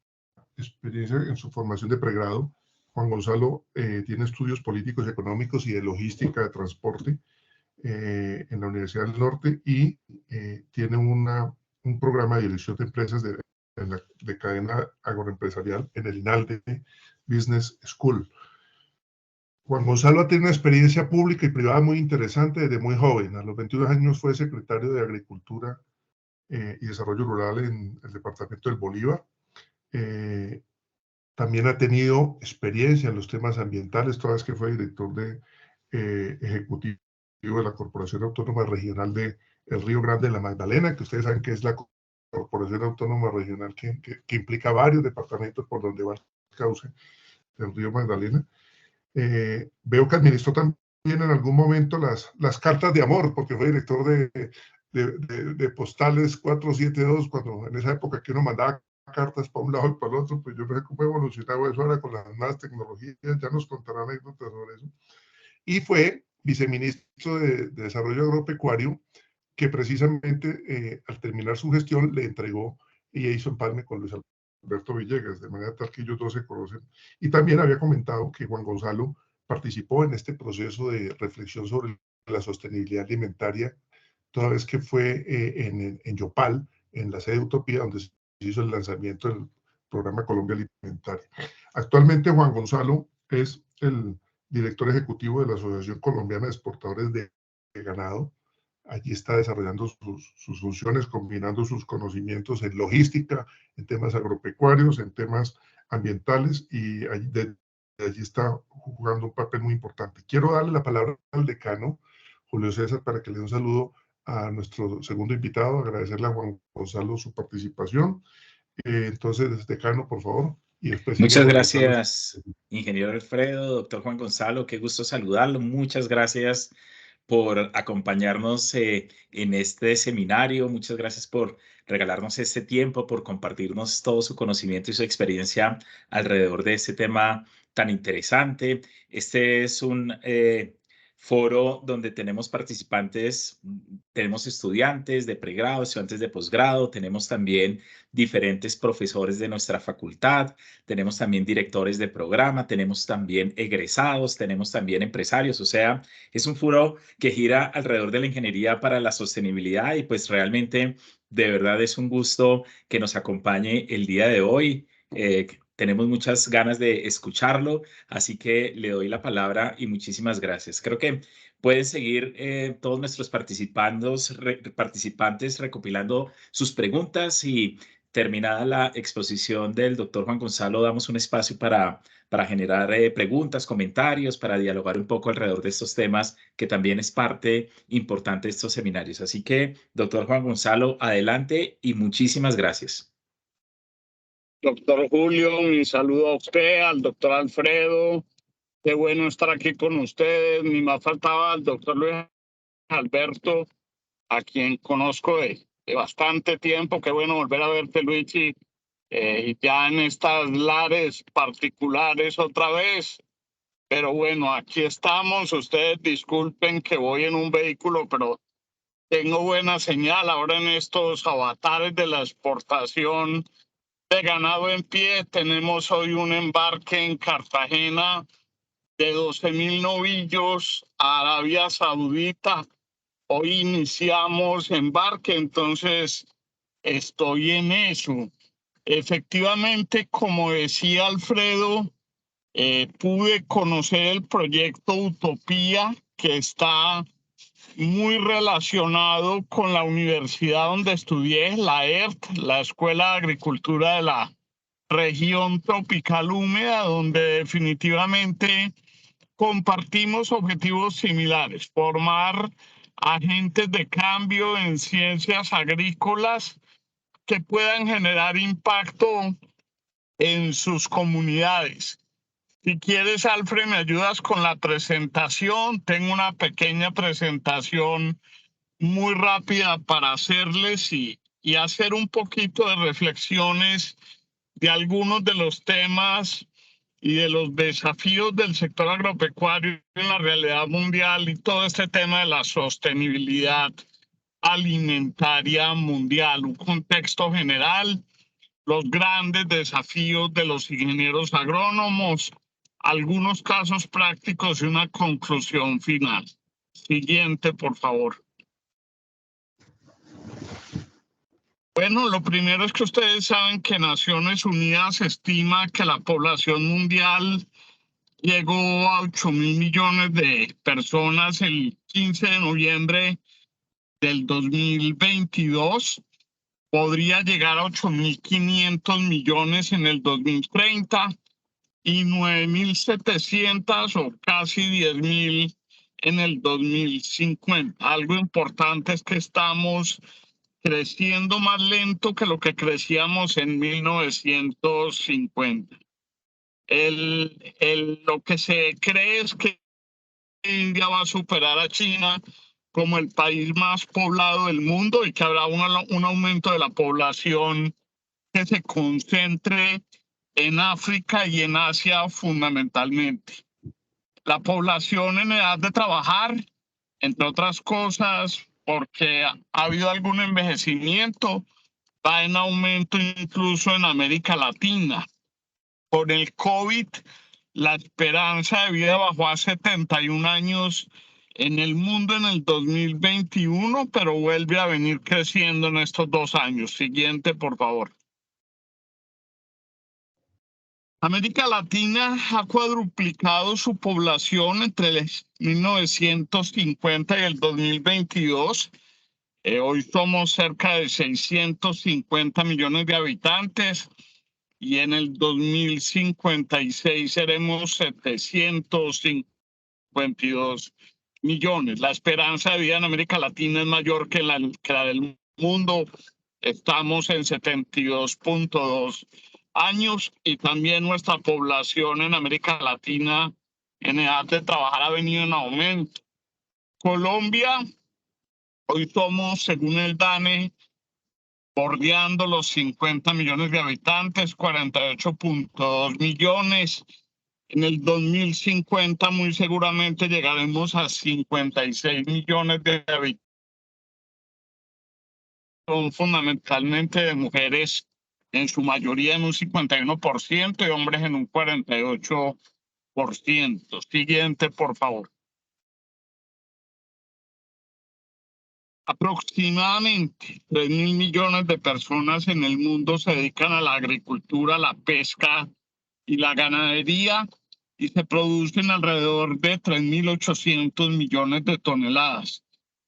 experiencia en su formación de pregrado, Juan Gonzalo tiene estudios políticos, económicos y de logística de transporte en la Universidad del Norte y tiene un programa de dirección de empresas de cadena agroempresarial en el INALDE Business School. Juan Gonzalo ha tenido una experiencia pública y privada muy interesante desde muy joven. A los 21 años fue secretario de Agricultura y Desarrollo Rural en el departamento del Bolívar. También ha tenido experiencia en los temas ambientales, toda vez que fue director ejecutivo de la Corporación Autónoma Regional de El Río Grande de la Magdalena, que ustedes saben que es la Corporación Autónoma Regional que implica varios departamentos por donde va el cauce del Río Magdalena. Veo que administró también en algún momento las cartas de amor, porque fue director de Postales 472, cuando en esa época que uno mandaba cartas para un lado y para el otro, pues yo no sé cómo ha evolucionado eso ahora con las nuevas tecnologías, ya nos contará anécdotas sobre eso. Y fue viceministro de Desarrollo Agropecuario, que precisamente al terminar su gestión le entregó y hizo empalme con Luis Alberto Villegas, de manera tal que ellos dos se conocen. Y también había comentado que Juan Gonzalo participó en este proceso de reflexión sobre la sostenibilidad alimentaria, toda vez que fue en Yopal, en la sede de Utopía, donde se hizo el lanzamiento del programa Colombia Alimentaria. Actualmente Juan Gonzalo es el director ejecutivo de la Asociación Colombiana de Exportadores de Ganado. Allí está desarrollando sus funciones, combinando sus conocimientos en logística, en temas agropecuarios, en temas ambientales, y allí está jugando un papel muy importante. Quiero darle la palabra al decano, Julio César, para que le dé un saludo a nuestro segundo invitado, agradecerle a Juan Gonzalo su participación. Entonces, decano, por favor. Y después muchas gracias, ingeniero Alfredo, doctor Juan Gonzalo, qué gusto saludarlo. Muchas gracias por acompañarnos en este seminario. Muchas gracias por regalarnos este tiempo, por compartirnos todo su conocimiento y su experiencia alrededor de este tema tan interesante. Este es un foro donde tenemos participantes, tenemos estudiantes de pregrado, estudiantes de posgrado, tenemos también diferentes profesores de nuestra facultad, tenemos también directores de programa, tenemos también egresados, tenemos también empresarios, o sea, es un foro que gira alrededor de la ingeniería para la sostenibilidad y pues realmente de verdad es un gusto que nos acompañe el día de hoy. Tenemos muchas ganas de escucharlo, así que le doy la palabra y muchísimas gracias. Creo que pueden seguir todos nuestros participantes recopilando sus preguntas y terminada la exposición del doctor Juan Gonzalo, damos un espacio para generar preguntas, comentarios, para dialogar un poco alrededor de estos temas, que también es parte importante de estos seminarios. Así que, doctor Juan Gonzalo, adelante y muchísimas gracias. Doctor Julio, un saludo a usted, al doctor Alfredo, Qué bueno estar aquí con ustedes. Ni más faltaba el doctor Luis Alberto, a quien conozco de bastante tiempo. Qué bueno volver a verte, Luigi, ya en estas lares particulares otra vez. Pero bueno, aquí estamos. Ustedes disculpen que voy en un vehículo, pero tengo buena señal. Ahora en estos avatares de la exportación de ganado en pie, tenemos hoy un embarque en Cartagena de 12.000 novillos a Arabia Saudita. Hoy iniciamos embarque, entonces estoy en eso. Efectivamente, como decía Alfredo, pude conocer el proyecto Utopía, que está muy relacionado con la universidad donde estudié, la ERT, la Escuela de Agricultura de la Región Tropical Húmeda, donde definitivamente compartimos objetivos similares: formar agentes de cambio en ciencias agrícolas que puedan generar impacto en sus comunidades. Si quieres, Alfred, me ayudas con la presentación. Tengo una pequeña presentación muy rápida para hacerles y hacer un poquito de reflexiones de algunos de los temas y de los desafíos del sector agropecuario en la realidad mundial y todo este tema de la sostenibilidad alimentaria mundial, un contexto general, los grandes desafíos de los ingenieros agrónomos, algunos casos prácticos y una conclusión final. Siguiente, por favor. Bueno, lo primero es que ustedes saben que Naciones Unidas estima que la población mundial llegó a 8.000 millones de personas el 15 de noviembre del 2022. Podría llegar a 8.500 millones en el 2030 y 9.700 o casi 10.000 en el 2050. Algo importante es que estamos creciendo más lento que lo que crecíamos en 1950. Lo que se cree es que India va a superar a China como el país más poblado del mundo y que habrá un aumento de la población que se concentre en África y en Asia fundamentalmente. La población en edad de trabajar, entre otras cosas, porque ha habido algún envejecimiento, va en aumento incluso en América Latina. Con el COVID, la esperanza de vida bajó a 71 años en el mundo en el 2021, pero vuelve a venir creciendo en estos 2 años. Siguiente, por favor. América Latina ha cuadruplicado su población entre el 1950 y el 2022. Hoy somos cerca de 650 millones de habitantes y en el 2056 seremos 752 millones. La esperanza de vida en América Latina es mayor que la del mundo. Estamos en 72.2 años y también nuestra población en América Latina en edad de trabajar ha venido en aumento. Colombia, hoy somos, según el DANE, bordeando los 50 millones de habitantes, 48.2 millones. En el 2050 muy seguramente llegaremos a 56 millones de habitantes. Son fundamentalmente de mujeres, en su mayoría en un 51% y hombres en un 48%. Siguiente, por favor. Aproximadamente 3.000 millones de personas en el mundo se dedican a la agricultura, la pesca y la ganadería y se producen alrededor de 3.800 millones de toneladas.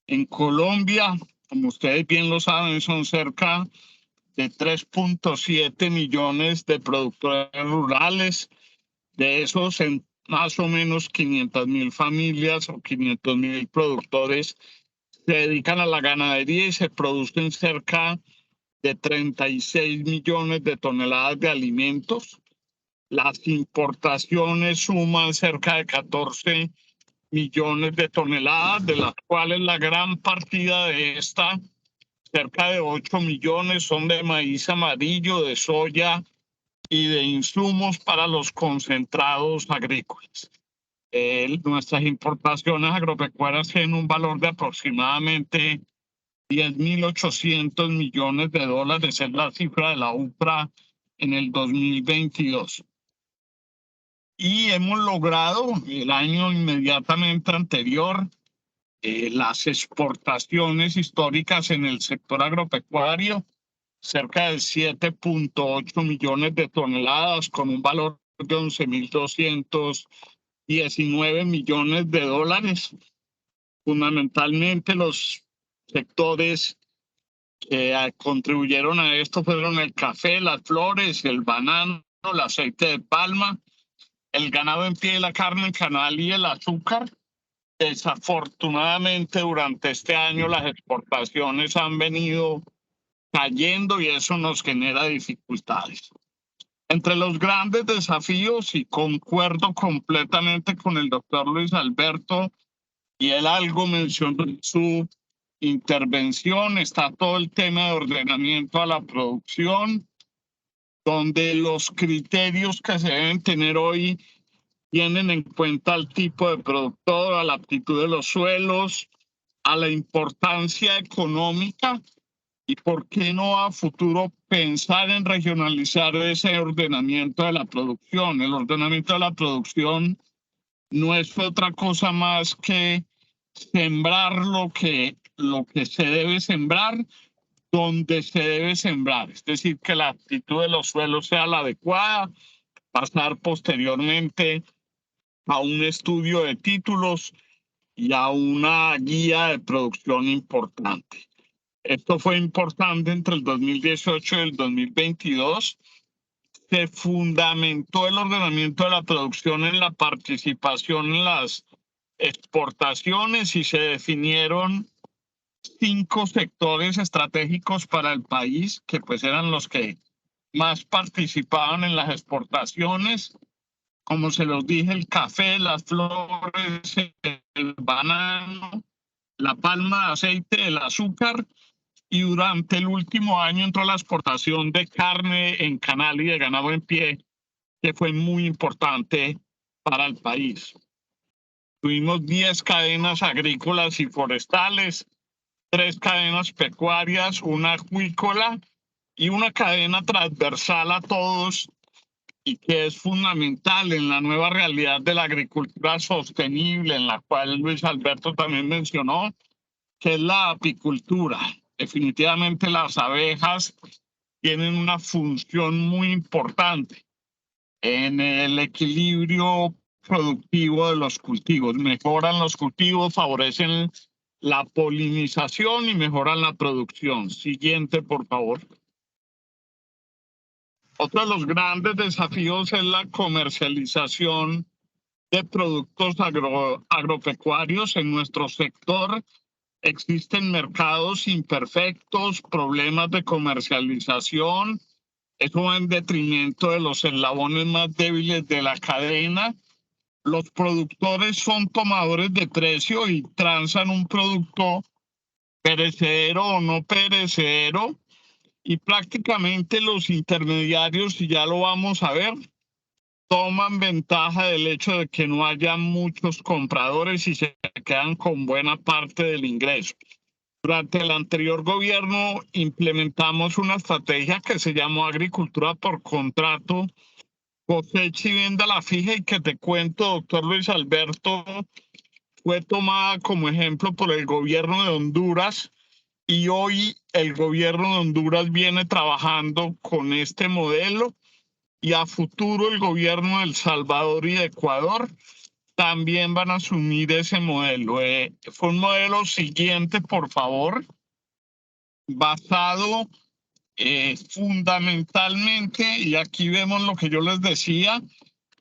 En Colombia, como ustedes bien lo saben, son cerca de 3.7 millones de productores rurales. De esos, en más o menos 500.000 familias o 500.000 productores se dedican a la ganadería y se producen cerca de 36 millones de toneladas de alimentos. Las importaciones suman cerca de 14 millones de toneladas, de las cuales la gran partida de esta, cerca de 8 millones, son de maíz amarillo, de soya y de insumos para los concentrados agrícolas. Nuestras importaciones agropecuarias tienen un valor de aproximadamente 10.800 millones de dólares, es la cifra de la UPRA en el 2022. Y hemos logrado el año inmediatamente anterior las exportaciones históricas en el sector agropecuario, cerca de 7.8 millones de toneladas con un valor de 11.219 millones de dólares. Fundamentalmente los sectores que contribuyeron a esto fueron el café, las flores, el banano, el aceite de palma, el ganado en pie, la carne en canal y el azúcar. Desafortunadamente, durante este año las exportaciones han venido cayendo y eso nos genera dificultades. Entre los grandes desafíos, y concuerdo completamente con el doctor Luis Alberto, y él algo mencionó en su intervención, está todo el tema de ordenamiento a la producción, donde los criterios que se deben tener hoy tienen en cuenta el tipo de productor, a la aptitud de los suelos, a la importancia económica y por qué no a futuro pensar en regionalizar ese ordenamiento de la producción. El ordenamiento de la producción no es otra cosa más que sembrar lo que se debe sembrar, donde se debe sembrar. Es decir, que la aptitud de los suelos sea la adecuada, pasar posteriormente a un estudio de títulos y a una guía de producción importante. Esto fue importante entre el 2018 y el 2022. Se fundamentó el ordenamiento de la producción en la participación en las exportaciones y se definieron 5 sectores estratégicos para el país, que pues eran los que más participaban en las exportaciones. Como se los dije, el café, las flores, el banano, la palma de aceite, el azúcar. Y durante el último año entró la exportación de carne en canal y de ganado en pie, que fue muy importante para el país. Tuvimos 10 cadenas agrícolas y forestales, 3 cadenas pecuarias, una acuícola y una cadena transversal a todos, y que es fundamental en la nueva realidad de la agricultura sostenible, en la cual Luis Alberto también mencionó, que es la apicultura. Definitivamente las abejas tienen una función muy importante en el equilibrio productivo de los cultivos. Mejoran los cultivos, favorecen la polinización y mejoran la producción. Siguiente, por favor. Otro de los grandes desafíos es la comercialización de productos agropecuarios en nuestro sector. Existen mercados imperfectos, problemas de comercialización. Eso va en detrimento de los eslabones más débiles de la cadena. Los productores son tomadores de precio y transan un producto perecedero o no perecedero. Y prácticamente los intermediarios, y ya lo vamos a ver, toman ventaja del hecho de que no haya muchos compradores y se quedan con buena parte del ingreso. Durante el anterior gobierno implementamos una estrategia que se llamó agricultura por contrato, cosecha y venda a la fija, y que te cuento, doctor Luis Alberto, fue tomada como ejemplo por el gobierno de Honduras. Y hoy el gobierno de Honduras viene trabajando con este modelo, y a futuro el gobierno de El Salvador y de Ecuador también van a asumir ese modelo. Fue un modelo siguiente, por favor, basado fundamentalmente, y aquí vemos lo que yo les decía,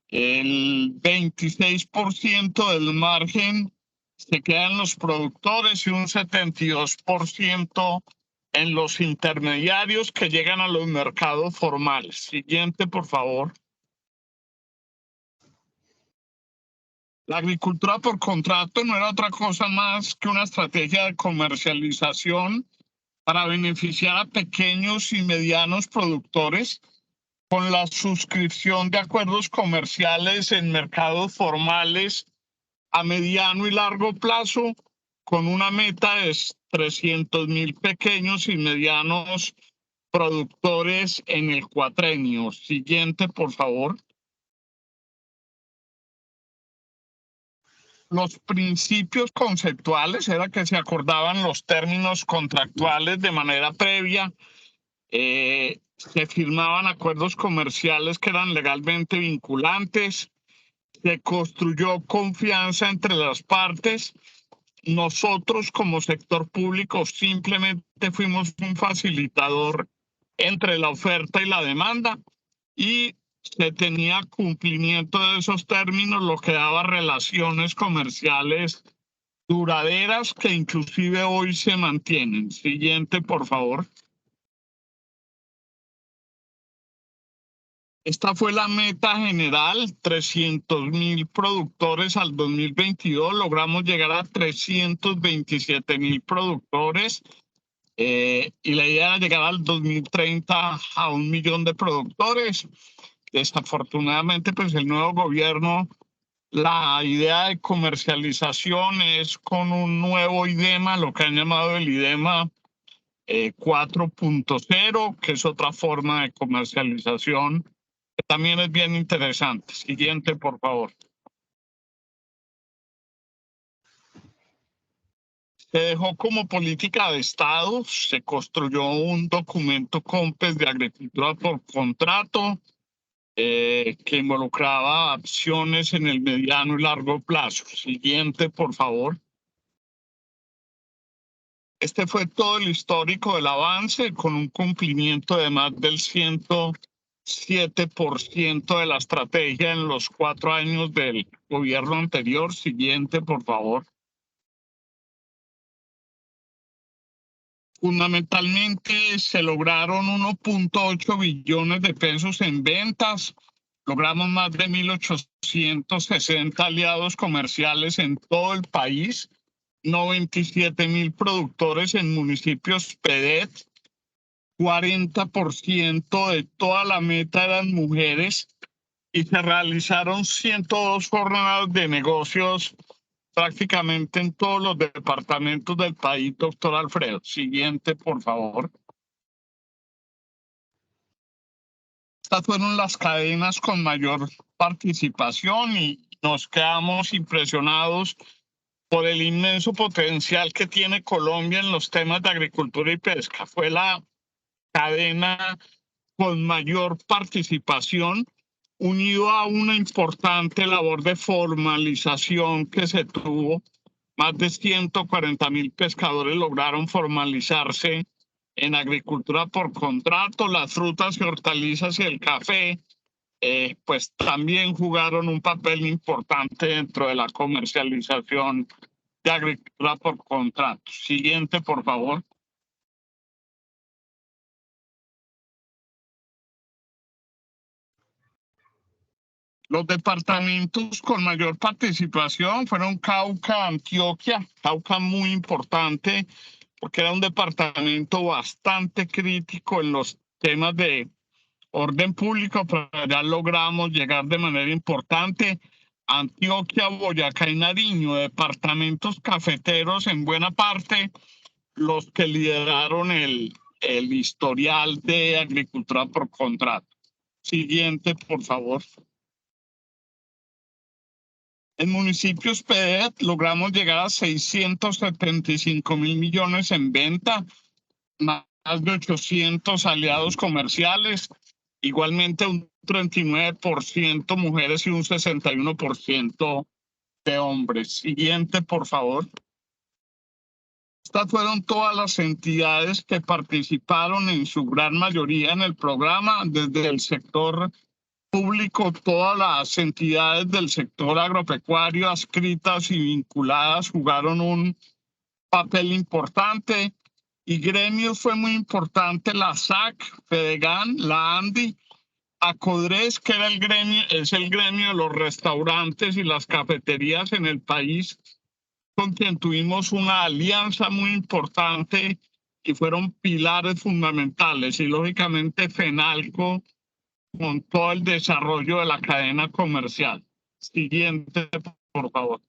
el 26% del margen se queda en los productores y un 72% en los intermediarios que llegan a los mercados formales. Siguiente, por favor. La agricultura por contrato no era otra cosa más que una estrategia de comercialización para beneficiar a pequeños y medianos productores con la suscripción de acuerdos comerciales en mercados formales a mediano y largo plazo, con una meta de 300.000 pequeños y medianos productores en el cuatrenio. Siguiente, por favor. Los principios conceptuales era que se acordaban los términos contractuales de manera previa, se firmaban acuerdos comerciales que eran legalmente vinculantes, se construyó confianza entre las partes. Nosotros como sector público simplemente fuimos un facilitador entre la oferta y la demanda y se tenía cumplimiento de esos términos, lo que daba relaciones comerciales duraderas que inclusive hoy se mantienen. Siguiente, por favor. Esta fue la meta general, 300.000 productores al 2022. Logramos llegar a 327.000 productores y la idea era llegar al 2030 a 1 millón de productores. Desafortunadamente, pues el nuevo gobierno, la idea de comercialización es con un nuevo IDEMA, lo que han llamado el IDEMA 4.0, que es otra forma de comercialización que también es bien interesante. Siguiente, por favor. Se dejó como política de Estado, se construyó un documento COMPES de agricultura por contrato que involucraba acciones en el mediano y largo plazo. Siguiente, por favor. Este fue todo el histórico del avance con un cumplimiento de más del 107% de la estrategia en los 4 años del gobierno anterior. Siguiente, por favor. Fundamentalmente se lograron 1.8 billones de pesos en ventas. Logramos más de 1.860 aliados comerciales en todo el país, 97.000 productores en municipios PEDET, 40% de toda la meta eran mujeres y se realizaron 102 jornadas de negocios prácticamente en todos los departamentos del país, doctor Alfredo. Siguiente, por favor. Estas fueron las cadenas con mayor participación y nos quedamos impresionados por el inmenso potencial que tiene Colombia en los temas de agricultura y pesca. Fue la cadena con mayor participación, unido a una importante labor de formalización que se tuvo. Más de 140.000 pescadores lograron formalizarse en agricultura por contrato. Las frutas y hortalizas y el café, pues también jugaron un papel importante dentro de la comercialización de agricultura por contrato. Siguiente, por favor. Los departamentos con mayor participación fueron Cauca, Antioquia. Cauca muy importante porque era un departamento bastante crítico en los temas de orden público, pero ya logramos llegar de manera importante. Antioquia, Boyacá y Nariño, departamentos cafeteros en buena parte, los que lideraron el historial de agricultura por contrato. Siguiente, por favor. En municipios PEDET logramos llegar a 675.000 millones en venta, más de 800 aliados comerciales, igualmente un 39% mujeres y un 61% de hombres. Siguiente, por favor. Estas fueron todas las entidades que participaron en su gran mayoría en el programa, desde el sector público, todas las entidades del sector agropecuario adscritas y vinculadas jugaron un papel importante y gremios fue muy importante, la SAC, FEDEGAN, la ANDI, ACODRES, que era es el gremio de los restaurantes y las cafeterías en el país, con quien tuvimos una alianza muy importante y fueron pilares fundamentales. Y lógicamente FENALCO con todo el desarrollo de la cadena comercial. Siguiente, por favor.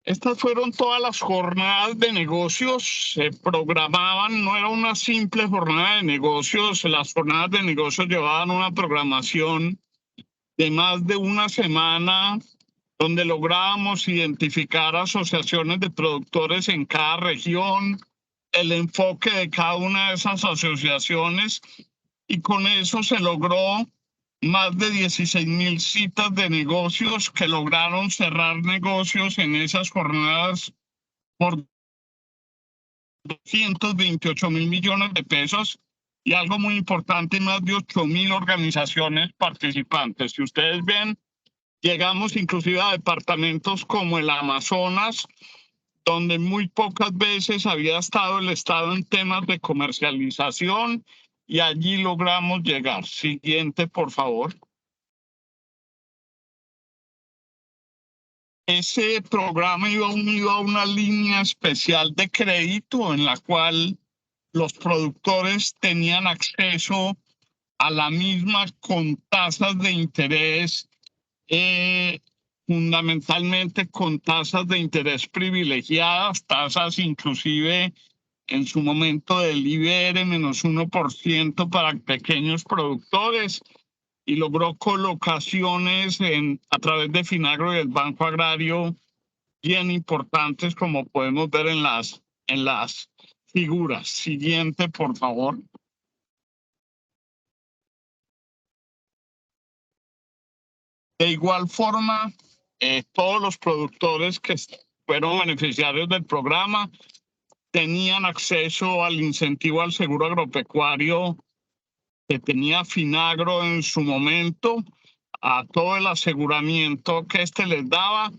Estas fueron todas las jornadas de negocios, se programaban, no era una simple jornada de negocios, las jornadas de negocios llevaban una programación de más de una semana, donde lográbamos identificar asociaciones de productores en cada región, el enfoque de cada una de esas asociaciones, y con eso se logró más de 16,000 citas de negocios que lograron cerrar negocios en esas jornadas por 228,000 millones de pesos, y algo muy importante, más de 8,000 organizaciones participantes. Si ustedes ven, llegamos inclusive a departamentos como el Amazonas, donde muy pocas veces había estado el Estado en temas de comercialización, y allí logramos llegar. Siguiente, por favor. Ese programa iba unido a una línea especial de crédito en la cual los productores tenían acceso a la misma con tasas de interés, fundamentalmente con tasas de interés privilegiadas, tasas inclusive en su momento del IBR menos 1% para pequeños productores, y logró colocaciones a través de Finagro y el Banco Agrario bien importantes, como podemos ver en las figuras. Siguiente, por favor. De igual forma, todos los productores que fueron beneficiarios del programa tenían acceso al incentivo al seguro agropecuario que tenía Finagro en su momento, a todo el aseguramiento que les daba,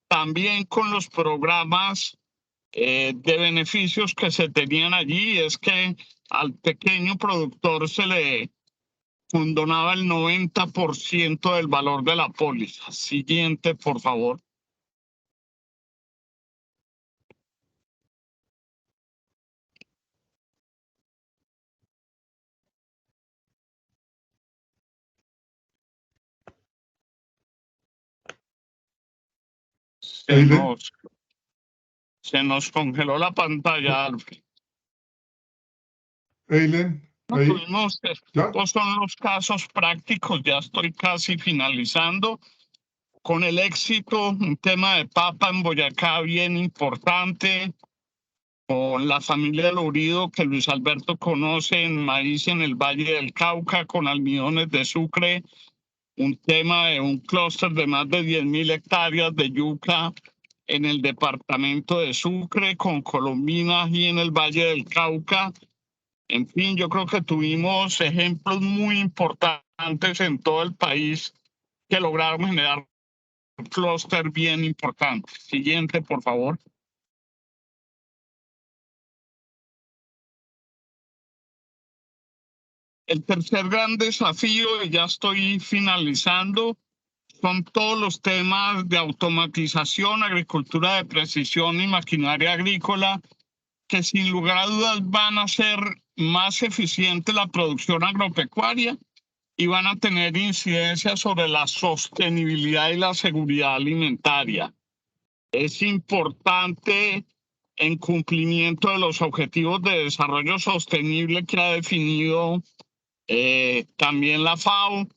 también con los programas de beneficios que se tenían allí. Es que al pequeño productor se le condonaba el 90% del valor de la póliza. Siguiente, por favor. Se nos congeló la pantalla, Alfred. Eilen, Estos son los casos prácticos, ya estoy casi finalizando. Con el éxito, un tema de papa en Boyacá bien importante, con la familia Lorido, que Luis Alberto conoce, en maíz en el Valle del Cauca, con almidones de Sucre, un tema de un clúster de más de 10,000 hectáreas de yuca en el departamento de Sucre, con Colombina y en el Valle del Cauca. En fin, yo creo que tuvimos ejemplos muy importantes en todo el país que lograron generar un clúster bien importante. Siguiente, por favor. El tercer gran desafío, y ya estoy finalizando, son todos los temas de automatización, agricultura de precisión y maquinaria agrícola, que sin lugar a dudas van a hacer más eficiente la producción agropecuaria y van a tener incidencia sobre la sostenibilidad y la seguridad alimentaria. Es importante, en cumplimiento de los objetivos de desarrollo sostenible que ha definido también la FAO,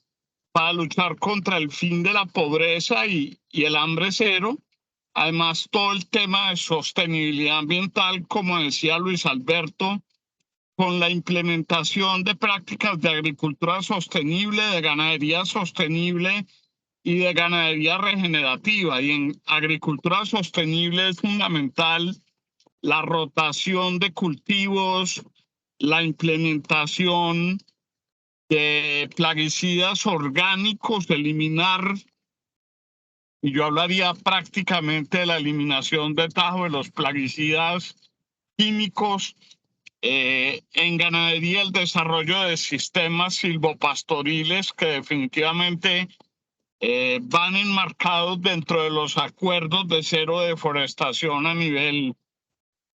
para luchar contra el fin de la pobreza y el hambre cero. Además, todo el tema de sostenibilidad ambiental, como decía Luis Alberto, con la implementación de prácticas de agricultura sostenible, de ganadería sostenible y de ganadería regenerativa. Y en agricultura sostenible es fundamental la rotación de cultivos, la implementación de plaguicidas orgánicos, eliminar y yo hablaría prácticamente de la eliminación de tajo de los plaguicidas químicos, en ganadería el desarrollo de sistemas silvopastoriles que definitivamente van enmarcados dentro de los acuerdos de cero deforestación a nivel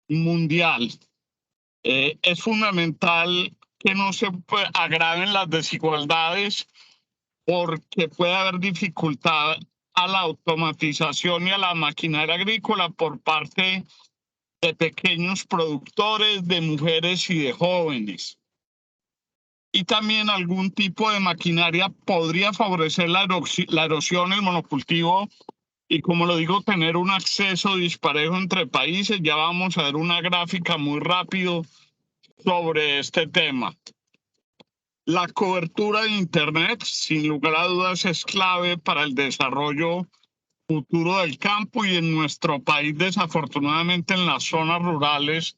mundial. Es fundamental que no se agraven las desigualdades porque puede haber dificultad a la automatización y a la maquinaria agrícola por parte de pequeños productores, de mujeres y de jóvenes. Y también algún tipo de maquinaria podría favorecer la erosión, el monocultivo y, como lo digo, tener un acceso disparejo entre países. Ya vamos a ver una gráfica muy rápido sobre este tema. La cobertura de Internet, sin lugar a dudas, es clave para el desarrollo futuro del campo y en nuestro país, desafortunadamente, en las zonas rurales,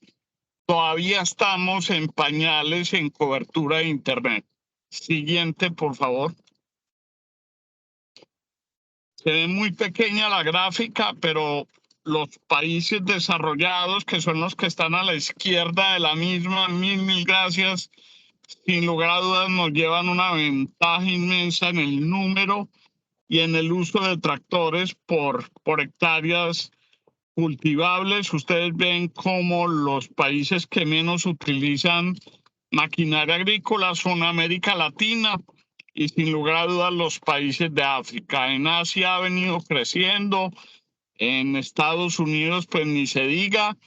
todavía estamos en pañales en cobertura de Internet. Siguiente, por favor. Se ve muy pequeña la gráfica, pero los países desarrollados, que son los que están a la izquierda de la misma, mil gracias, sin lugar a dudas nos llevan una ventaja inmensa en el número y en el uso de tractores por hectáreas cultivables. Ustedes ven cómo los países que menos utilizan maquinaria agrícola son América Latina y sin lugar a dudas los países de África. En Asia ha venido creciendo, en Estados Unidos pues ni se diga,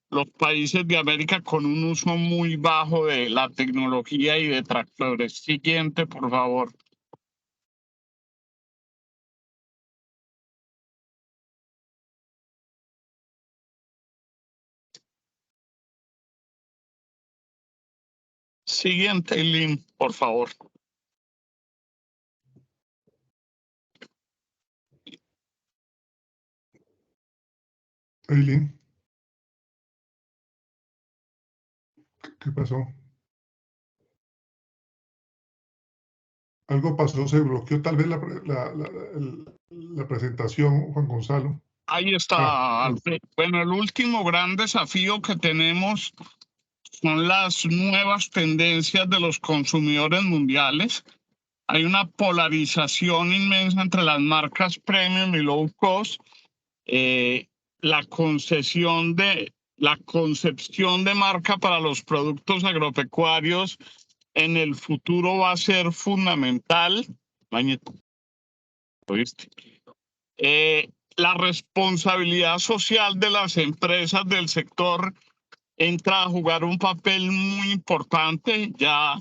los países de América con un uso muy bajo de la tecnología y de tractores. Siguiente, por favor. Siguiente, Eileen, por favor. Eileen, ¿qué pasó? Algo pasó, se bloqueó tal vez la presentación, Juan Gonzalo. Ahí está, Alfred. Bueno, el último gran desafío que tenemos son las nuevas tendencias de los consumidores mundiales. Hay una polarización inmensa entre las marcas premium y low cost. La concepción de marca para los productos agropecuarios en el futuro va a ser fundamental. La responsabilidad social de las empresas del sector entra a jugar un papel muy importante. Ya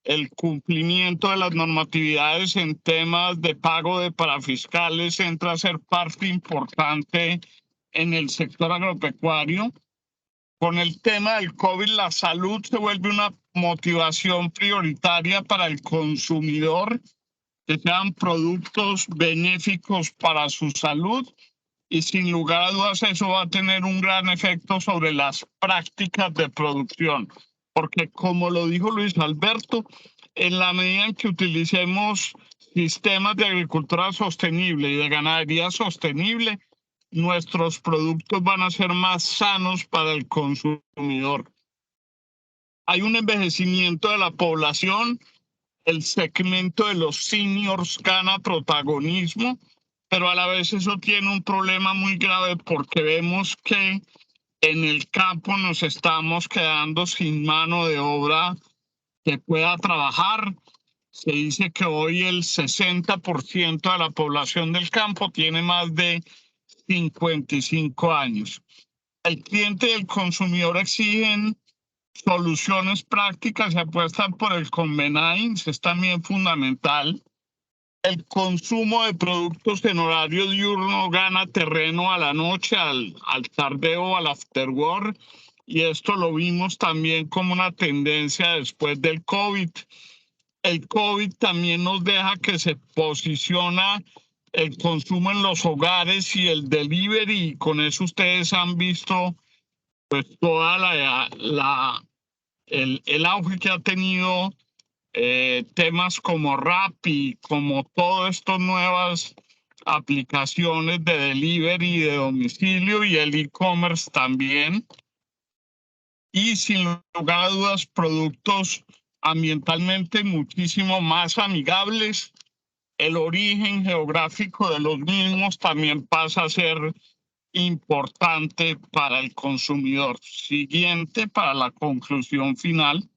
el cumplimiento de las normatividades en temas de pago de parafiscales entra a ser parte importante en el sector agropecuario. Con el tema del COVID, la salud se vuelve una motivación prioritaria para el consumidor, que sean productos benéficos para su salud y sin lugar a dudas eso va a tener un gran efecto sobre las prácticas de producción, porque como lo dijo Luis Alberto, en la medida en que utilicemos sistemas de agricultura sostenible y de ganadería sostenible, nuestros productos van a ser más sanos para el consumidor. Hay un envejecimiento de la población, el segmento de los seniors gana protagonismo, pero a la vez eso tiene un problema muy grave porque vemos que en el campo nos estamos quedando sin mano de obra que pueda trabajar. Se dice que hoy el 60% de la población del campo tiene más de 55 años. El cliente y el consumidor exigen soluciones prácticas y apuestan por el convenience, es también fundamental. El consumo de productos en horario diurno gana terreno a la noche, al tardeo, al after work, y esto lo vimos también como una tendencia después del COVID. El COVID también nos deja que se posiciona el consumo en los hogares y el delivery, y con eso ustedes han visto pues toda el auge que ha tenido temas como Rappi, como todas estas nuevas aplicaciones de delivery de domicilio y el e-commerce también. Y sin lugar a dudas, productos ambientalmente muchísimo más amigables. El origen geográfico de los mismos también pasa a ser importante para el consumidor. Siguiente, para la conclusión final.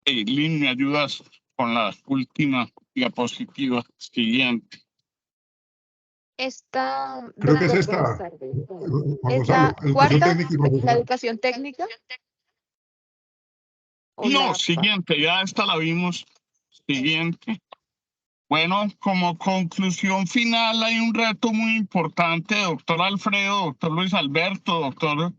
Lynn, ¿me ayudas con la última diapositiva? Siguiente. Creo que es esta, Juan Gonzalo, educación técnica y profesional. ¿La educación técnica? No, siguiente, ya esta la vimos. Siguiente. Bueno, como conclusión final hay un reto muy importante, doctor Alfredo, doctor Luis Alberto, doctor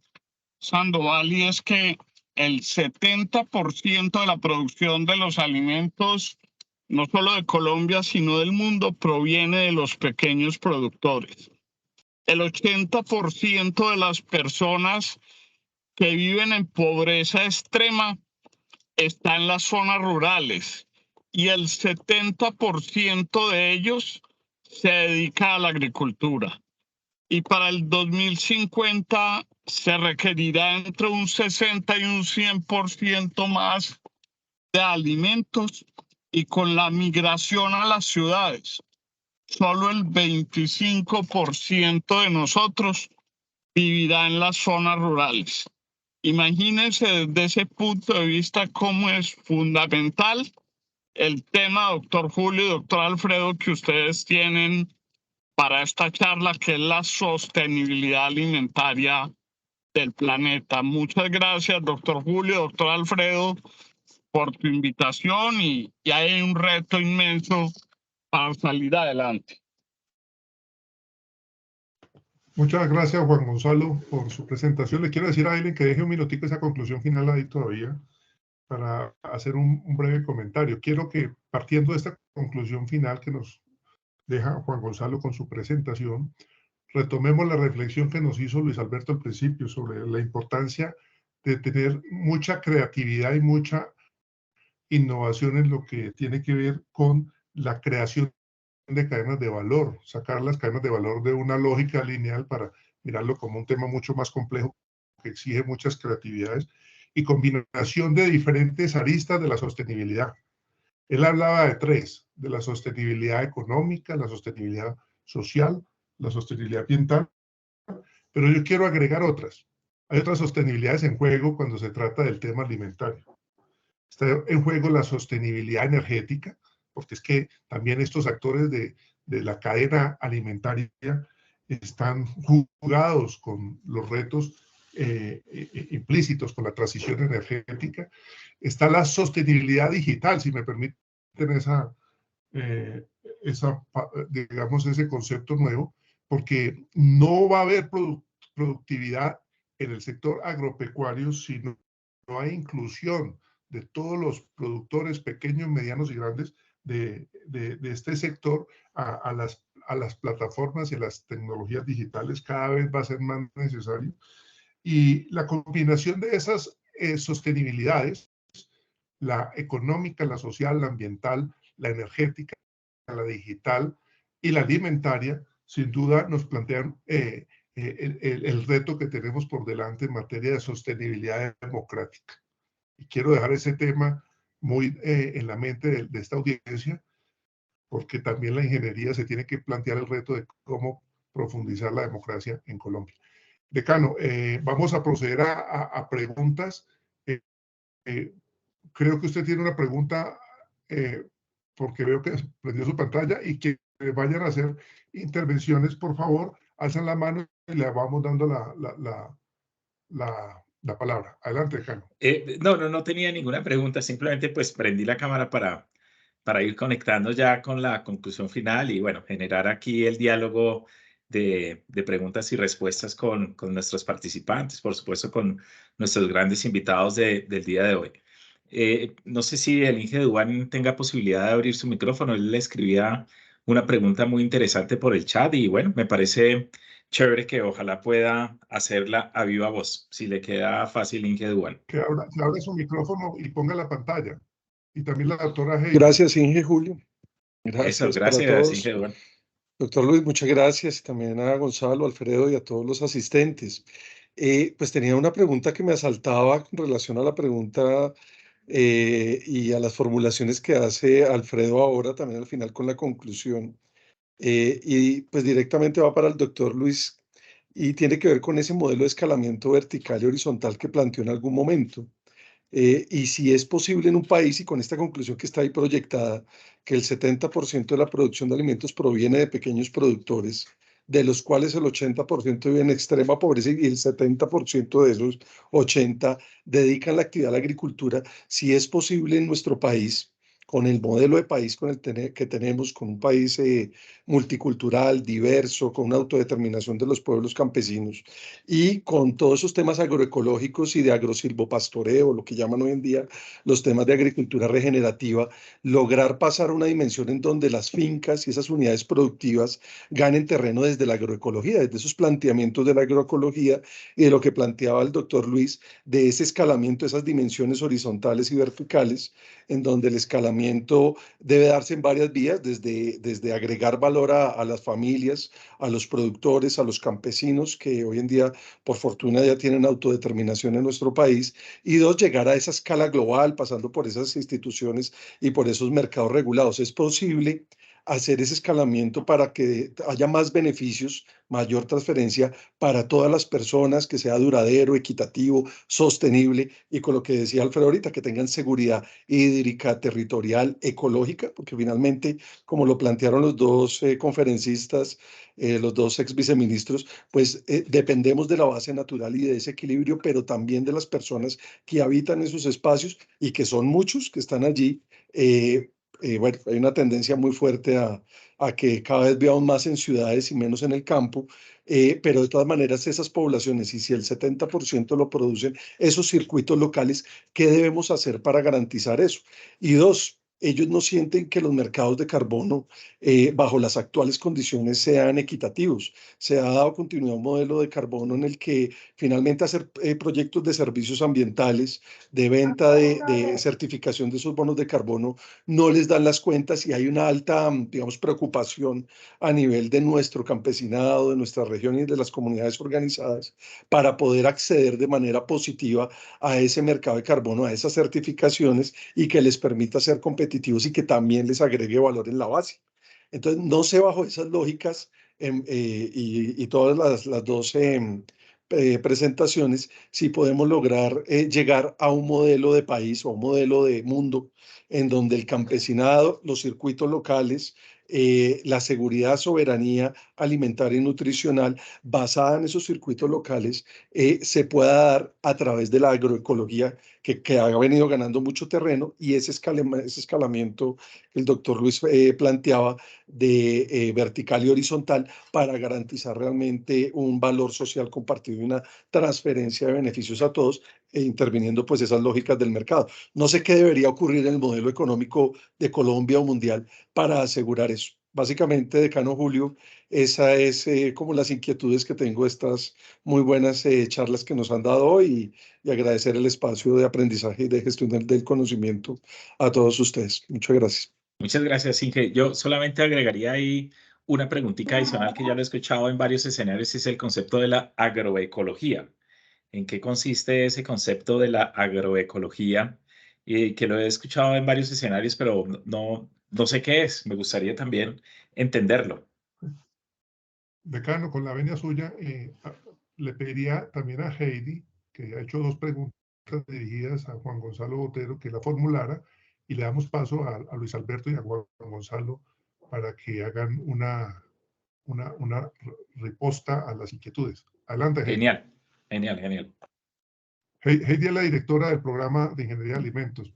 Sandoval, y es que el 70% de la producción de los alimentos, no solo de Colombia, sino del mundo, proviene de los pequeños productores. El 80% de las personas que viven en pobreza extrema está en las zonas rurales y el 70% de ellos se dedica a la agricultura. Y para el 2050 se requerirá entre un 60 y un 100% más de alimentos, y con la migración a las ciudades, solo el 25% de nosotros vivirá en las zonas rurales. Imagínense desde ese punto de vista cómo es fundamental el tema, doctor Julio y doctor Alfredo, que ustedes tienen para esta charla, que es la sostenibilidad alimentaria del planeta. Muchas gracias, doctor Julio, doctor Alfredo, por tu invitación, y hay un reto inmenso para salir adelante. Muchas gracias, Juan Gonzalo, por su presentación. Le quiero decir a Aileen que deje un minutico esa conclusión final ahí todavía para hacer un breve comentario. Quiero que, partiendo de esta conclusión final que nos deja Juan Gonzalo con su presentación, retomemos la reflexión que nos hizo Luis Alberto al principio sobre la importancia de tener mucha creatividad y mucha innovación en lo que tiene que ver con la creación de cadenas de valor, sacar las cadenas de valor de una lógica lineal para mirarlo como un tema mucho más complejo que exige muchas creatividades y combinación de diferentes aristas de la sostenibilidad. Él hablaba de tres: de la sostenibilidad económica, la sostenibilidad social, la sostenibilidad ambiental, pero yo quiero agregar otras. Hay otras sostenibilidades en juego cuando se trata del tema alimentario. Está en juego la sostenibilidad energética, porque es que también estos actores de la cadena alimentaria están jugados con los retos implícitos con la transición energética. Está la sostenibilidad digital, si me permiten digamos, ese concepto nuevo, porque no va a haber productividad en el sector agropecuario si no hay inclusión de todos los productores pequeños, medianos y grandes de este sector a las plataformas y a las tecnologías digitales. Cada vez va a ser más necesario. Y la combinación de esas sostenibilidades, la económica, la social, la ambiental, la energética, la digital y la alimentaria, sin duda nos plantean el reto que tenemos por delante en materia de sostenibilidad democrática. Y quiero dejar ese tema muy en la mente de esta audiencia, porque también la ingeniería se tiene que plantear el reto de cómo profundizar la democracia en Colombia. Decano, vamos a proceder a preguntas. Creo que usted tiene una pregunta, porque veo que prendió su pantalla, y que vayan a hacer intervenciones, por favor, alzan la mano y le vamos dando la palabra. Adelante, decano. No tenía ninguna pregunta, simplemente pues prendí la cámara para ir conectando ya con la conclusión final y bueno, generar aquí el diálogo de preguntas y respuestas con nuestros participantes, por supuesto con nuestros grandes invitados del día de hoy. No sé si el Inge Duván tenga posibilidad de abrir su micrófono. Él le escribía una pregunta muy interesante por el chat y bueno, me parece chévere que ojalá pueda hacerla a viva voz, si le queda fácil, Inge Duan. Que abra su micrófono y ponga la pantalla. Y también la doctora Heidi. Gracias, Inge, Julio. Eso, Gracias para gracias, Inge todos. Duan. Doctor Luis, muchas gracias. Y también a Gonzalo, Alfredo y a todos los asistentes. Pues tenía una pregunta que me asaltaba con relación a la pregunta y a las formulaciones que hace Alfredo ahora, también al final con la conclusión. Y pues directamente va para el doctor Luis y tiene que ver con ese modelo de escalamiento vertical y horizontal que planteó en algún momento. Y si es posible en un país, y con esta conclusión que está ahí proyectada, que el 70% de la producción de alimentos proviene de pequeños productores, de los cuales el 80% vive en extrema pobreza y el 70% de esos 80 dedican la actividad a la agricultura, si es posible en nuestro país, con el modelo de país que tenemos, con un país multicultural, diverso, con una autodeterminación de los pueblos campesinos, y con todos esos temas agroecológicos y de agrosilvopastoreo, lo que llaman hoy en día los temas de agricultura regenerativa, lograr pasar a una dimensión en donde las fincas y esas unidades productivas ganen terreno desde la agroecología, desde esos planteamientos de la agroecología y de lo que planteaba el doctor Luis, de ese escalamiento, esas dimensiones horizontales y verticales, en donde el escalamiento debe darse en varias vías, desde agregar valor a las familias, a los productores, a los campesinos, que hoy en día, por fortuna, ya tienen autodeterminación en nuestro país, y dos, llegar a esa escala global, pasando por esas instituciones y por esos mercados regulados. Es posible hacer ese escalamiento para que haya más beneficios, mayor transferencia para todas las personas, que sea duradero, equitativo, sostenible, y con lo que decía Alfredo ahorita, que tengan seguridad hídrica, territorial, ecológica, porque finalmente, como lo plantearon los dos conferencistas, los dos ex viceministros, pues dependemos de la base natural y de ese equilibrio, pero también de las personas que habitan esos espacios y que son muchos que están allí. Bueno, hay una tendencia muy fuerte a que cada vez veamos más en ciudades y menos en el campo, pero de todas maneras esas poblaciones, y si el 70% lo producen esos circuitos locales, ¿qué debemos hacer para garantizar eso? Y dos, ellos no sienten que los mercados de carbono bajo las actuales condiciones sean equitativos. Se ha dado continuidad a un modelo de carbono en el que finalmente hacer proyectos de servicios ambientales, de venta de certificación de esos bonos de carbono, no les dan las cuentas, y hay una alta, digamos, preocupación a nivel de nuestro campesinado, de nuestra región y de las comunidades organizadas para poder acceder de manera positiva a ese mercado de carbono, a esas certificaciones, y que les permita ser competitivos y que también les agregue valor en la base. Entonces, no sé, bajo esas lógicas y todas las 12 presentaciones, si podemos lograr llegar a un modelo de país o un modelo de mundo en donde el campesinado, los circuitos locales, la seguridad, soberanía alimentaria y nutricional basada en esos circuitos locales se pueda dar a través de la agroecología que ha venido ganando mucho terreno, y ese escalamiento que el doctor Luis planteaba de vertical y horizontal para garantizar realmente un valor social compartido y una transferencia de beneficios a todos, interviniendo pues esas lógicas del mercado. No sé qué debería ocurrir en el modelo económico de Colombia o mundial para asegurar eso. Básicamente, decano Julio, esa es como las inquietudes que tengo de estas muy buenas charlas que nos han dado hoy, y agradecer el espacio de aprendizaje y de gestión del conocimiento a todos ustedes. Muchas gracias. Muchas gracias, Inge. Yo solamente agregaría ahí una preguntita adicional que ya lo he escuchado en varios escenarios, es el concepto de la agroecología. ¿En qué consiste ese concepto de la agroecología? Y que lo he escuchado en varios escenarios, pero no sé qué es. Me gustaría también entenderlo. Decano, con la venia suya, le pediría también a Heidi, que ha hecho dos preguntas dirigidas a Juan Gonzalo Botero, que la formulara, y le damos paso a Luis Alberto y a Juan Gonzalo para que hagan una respuesta a las inquietudes. Adelante, Heidi. Genial, genial, genial. Heidi es la directora del programa de Ingeniería de Alimentos,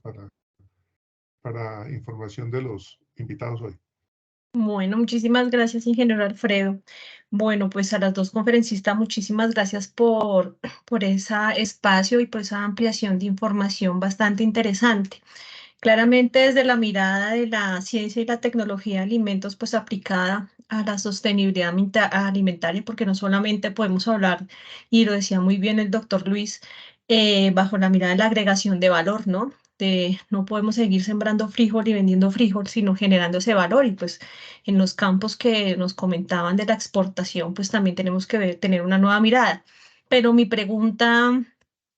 para información de los invitados hoy. Bueno, muchísimas gracias, ingeniero Alfredo. Bueno, pues a las dos conferencistas, muchísimas gracias por ese espacio y por esa ampliación de información bastante interesante. Claramente desde la mirada de la ciencia y la tecnología de alimentos, pues aplicada a la sostenibilidad alimentaria, porque no solamente podemos hablar, y lo decía muy bien el doctor Luis, bajo la mirada de la agregación de valor, ¿no? No podemos seguir sembrando frijol y vendiendo frijol, sino generando ese valor. Y pues en los campos que nos comentaban de la exportación, pues también tenemos que tener una nueva mirada. Pero mi pregunta,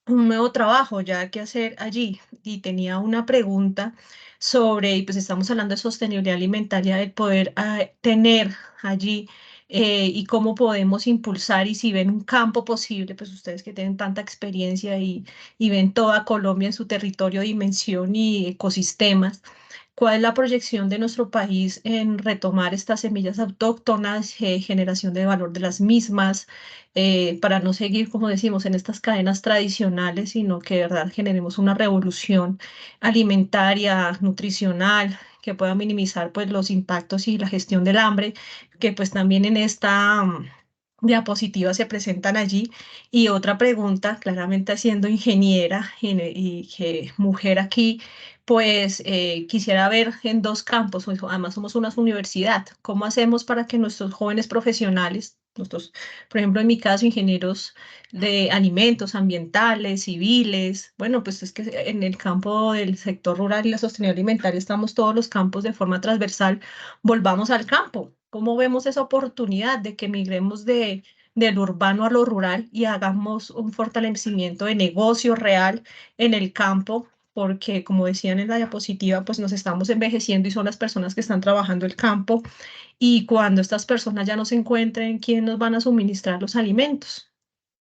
un nuevo trabajo ya que hacer allí, y tenía una pregunta sobre, y pues estamos hablando de sostenibilidad alimentaria, el poder tener allí y cómo podemos impulsar, y si ven un campo posible, pues ustedes que tienen tanta experiencia y ven toda Colombia en su territorio, dimensión y ecosistemas. ¿Cuál es la proyección de nuestro país en retomar estas semillas autóctonas, generación de valor de las mismas, para no seguir, como decimos, en estas cadenas tradicionales, sino que de verdad generemos una revolución alimentaria, nutricional, que pueda minimizar pues los impactos y la gestión del hambre, que pues también en esta diapositiva se presentan allí? Y otra pregunta, claramente siendo ingeniera y que mujer aquí, pues quisiera ver en dos campos, pues, además somos una universidad, ¿cómo hacemos para que nuestros jóvenes profesionales, nuestros, por ejemplo, en mi caso, ingenieros de alimentos, ambientales, civiles, bueno, pues es que en el campo del sector rural y la sostenibilidad alimentaria estamos todos los campos de forma transversal, volvamos al campo? ¿Cómo vemos esa oportunidad de que migremos del urbano a lo rural y hagamos un fortalecimiento de negocio real en el campo? Porque como decían en la diapositiva, pues nos estamos envejeciendo y son las personas que están trabajando el campo, y cuando estas personas ya no se encuentren, ¿quién nos van a suministrar los alimentos?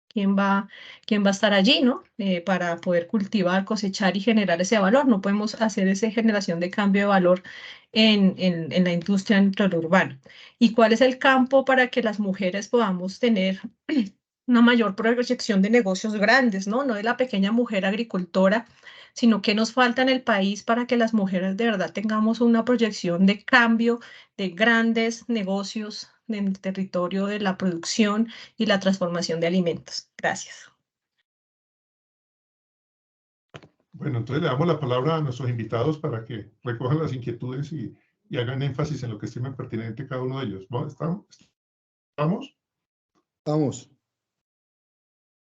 ¿Quién va a estar allí, ¿no? Para poder cultivar, cosechar y generar ese valor. No podemos hacer esa generación de cambio de valor en la industria urbana. ¿Y cuál es el campo para que las mujeres podamos tener una mayor proyección de negocios grandes, ¿no? No de la pequeña mujer agricultora, sino que nos falta en el país para que las mujeres de verdad tengamos una proyección de cambio de grandes negocios en el territorio de la producción y la transformación de alimentos? Gracias. Bueno, entonces le damos la palabra a nuestros invitados para que recojan las inquietudes y hagan énfasis en lo que estimen pertinente cada uno de ellos. ¿Estamos? ¿Estamos? Vamos.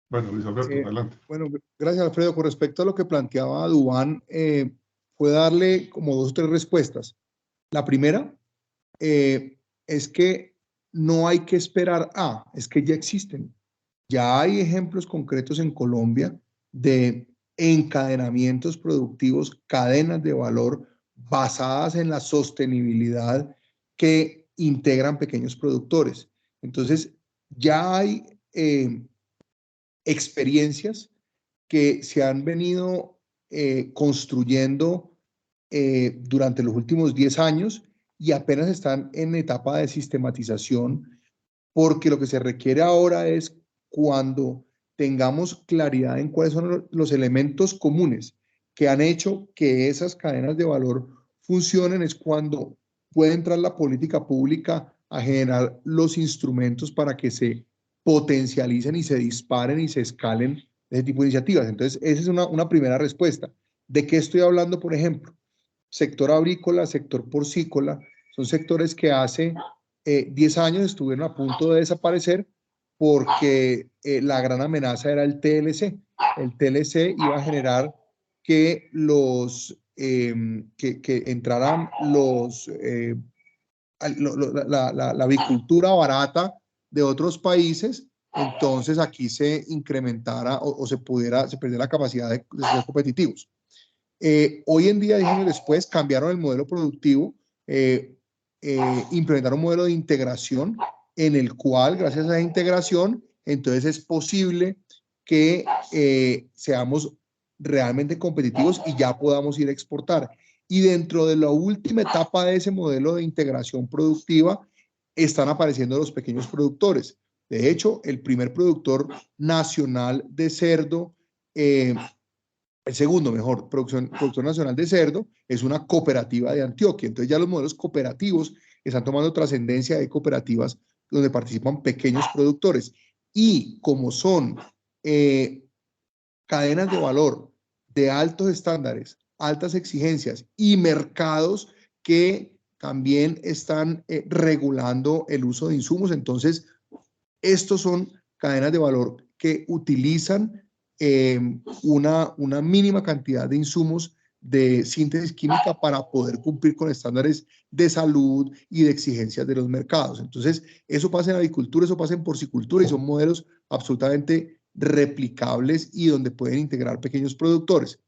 Bueno, Luis Alberto, adelante. Bueno, gracias, Alfredo. Con respecto a lo que planteaba Duván, puede darle como dos o tres respuestas. La primera es que no hay que esperar es que ya existen. Ya hay ejemplos concretos en Colombia de encadenamientos productivos, cadenas de valor basadas en la sostenibilidad que integran pequeños productores. Entonces, ya hay experiencias que se han venido construyendo durante los últimos 10 años y apenas están en etapa de sistematización, porque lo que se requiere ahora es, cuando tengamos claridad en cuáles son los elementos comunes que han hecho que esas cadenas de valor funcionen, es cuando puede entrar la política pública a generar los instrumentos para que se potencialicen y se disparen y se escalen ese tipo de iniciativas. Entonces, esa es una primera respuesta. ¿De qué estoy hablando, por ejemplo? Sector agrícola, sector porcícola, son sectores que hace 10 años estuvieron a punto de desaparecer porque la gran amenaza era el TLC. El TLC iba a generar que que entraran la avicultura barata de otros países, entonces aquí se incrementara o se perdiera la capacidad de ser competitivos. Hoy en día, 10 años después, cambiaron el modelo productivo, implementaron un modelo de integración en el cual, gracias a esa integración, entonces es posible que seamos realmente competitivos y ya podamos ir a exportar. Y dentro de la última etapa de ese modelo de integración productiva, están apareciendo los pequeños productores. De hecho, el primer productor nacional de cerdo, el segundo mejor productor nacional de cerdo, es una cooperativa de Antioquia. Entonces ya los modelos cooperativos están tomando trascendencia de cooperativas donde participan pequeños productores. Y como son cadenas de valor de altos estándares, altas exigencias y mercados que también están regulando el uso de insumos. Entonces, estos son cadenas de valor que utilizan una mínima cantidad de insumos de síntesis química para poder cumplir con estándares de salud y de exigencias de los mercados. Entonces, eso pasa en avicultura, eso pasa en porcicultura y son modelos absolutamente replicables y donde pueden integrar pequeños productores.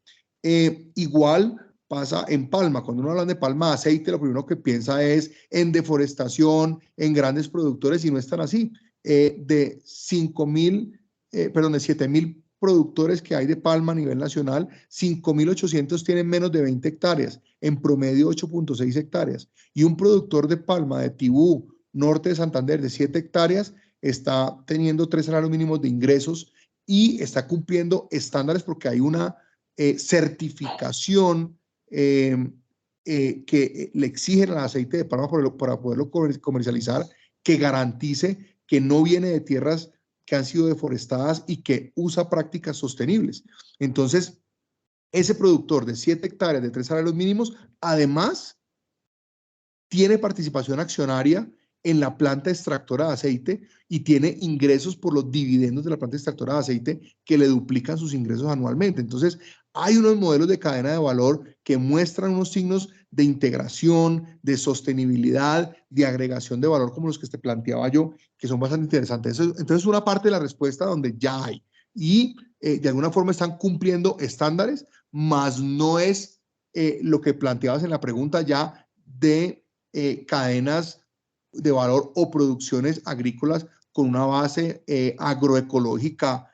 Igual pasa en palma. Cuando uno habla de palma de aceite, lo primero que piensa es en deforestación, en grandes productores, y no es tan así. De 7.000 productores que hay de palma a nivel nacional, 5.800 tienen menos de 20 hectáreas, en promedio 8.6 hectáreas. Y un productor de palma de Tibú, norte de Santander, de 7 hectáreas, está teniendo 3 salarios mínimos de ingresos y está cumpliendo estándares porque hay una certificación que le exigen al aceite de palma para poderlo comercializar, que garantice que no viene de tierras que han sido deforestadas y que usa prácticas sostenibles. Entonces, ese productor de 7 hectáreas de 3 salarios mínimos, además, tiene participación accionaria en la planta extractora de aceite y tiene ingresos por los dividendos de la planta extractora de aceite que le duplican sus ingresos anualmente. Entonces, hay unos modelos de cadena de valor que muestran unos signos de integración, de sostenibilidad, de agregación de valor como los que te planteaba yo, que son bastante interesantes. Entonces, una parte de la respuesta donde ya hay y de alguna forma están cumpliendo estándares, más no es lo que planteabas en la pregunta ya de cadenas de valor o producciones agrícolas con una base agroecológica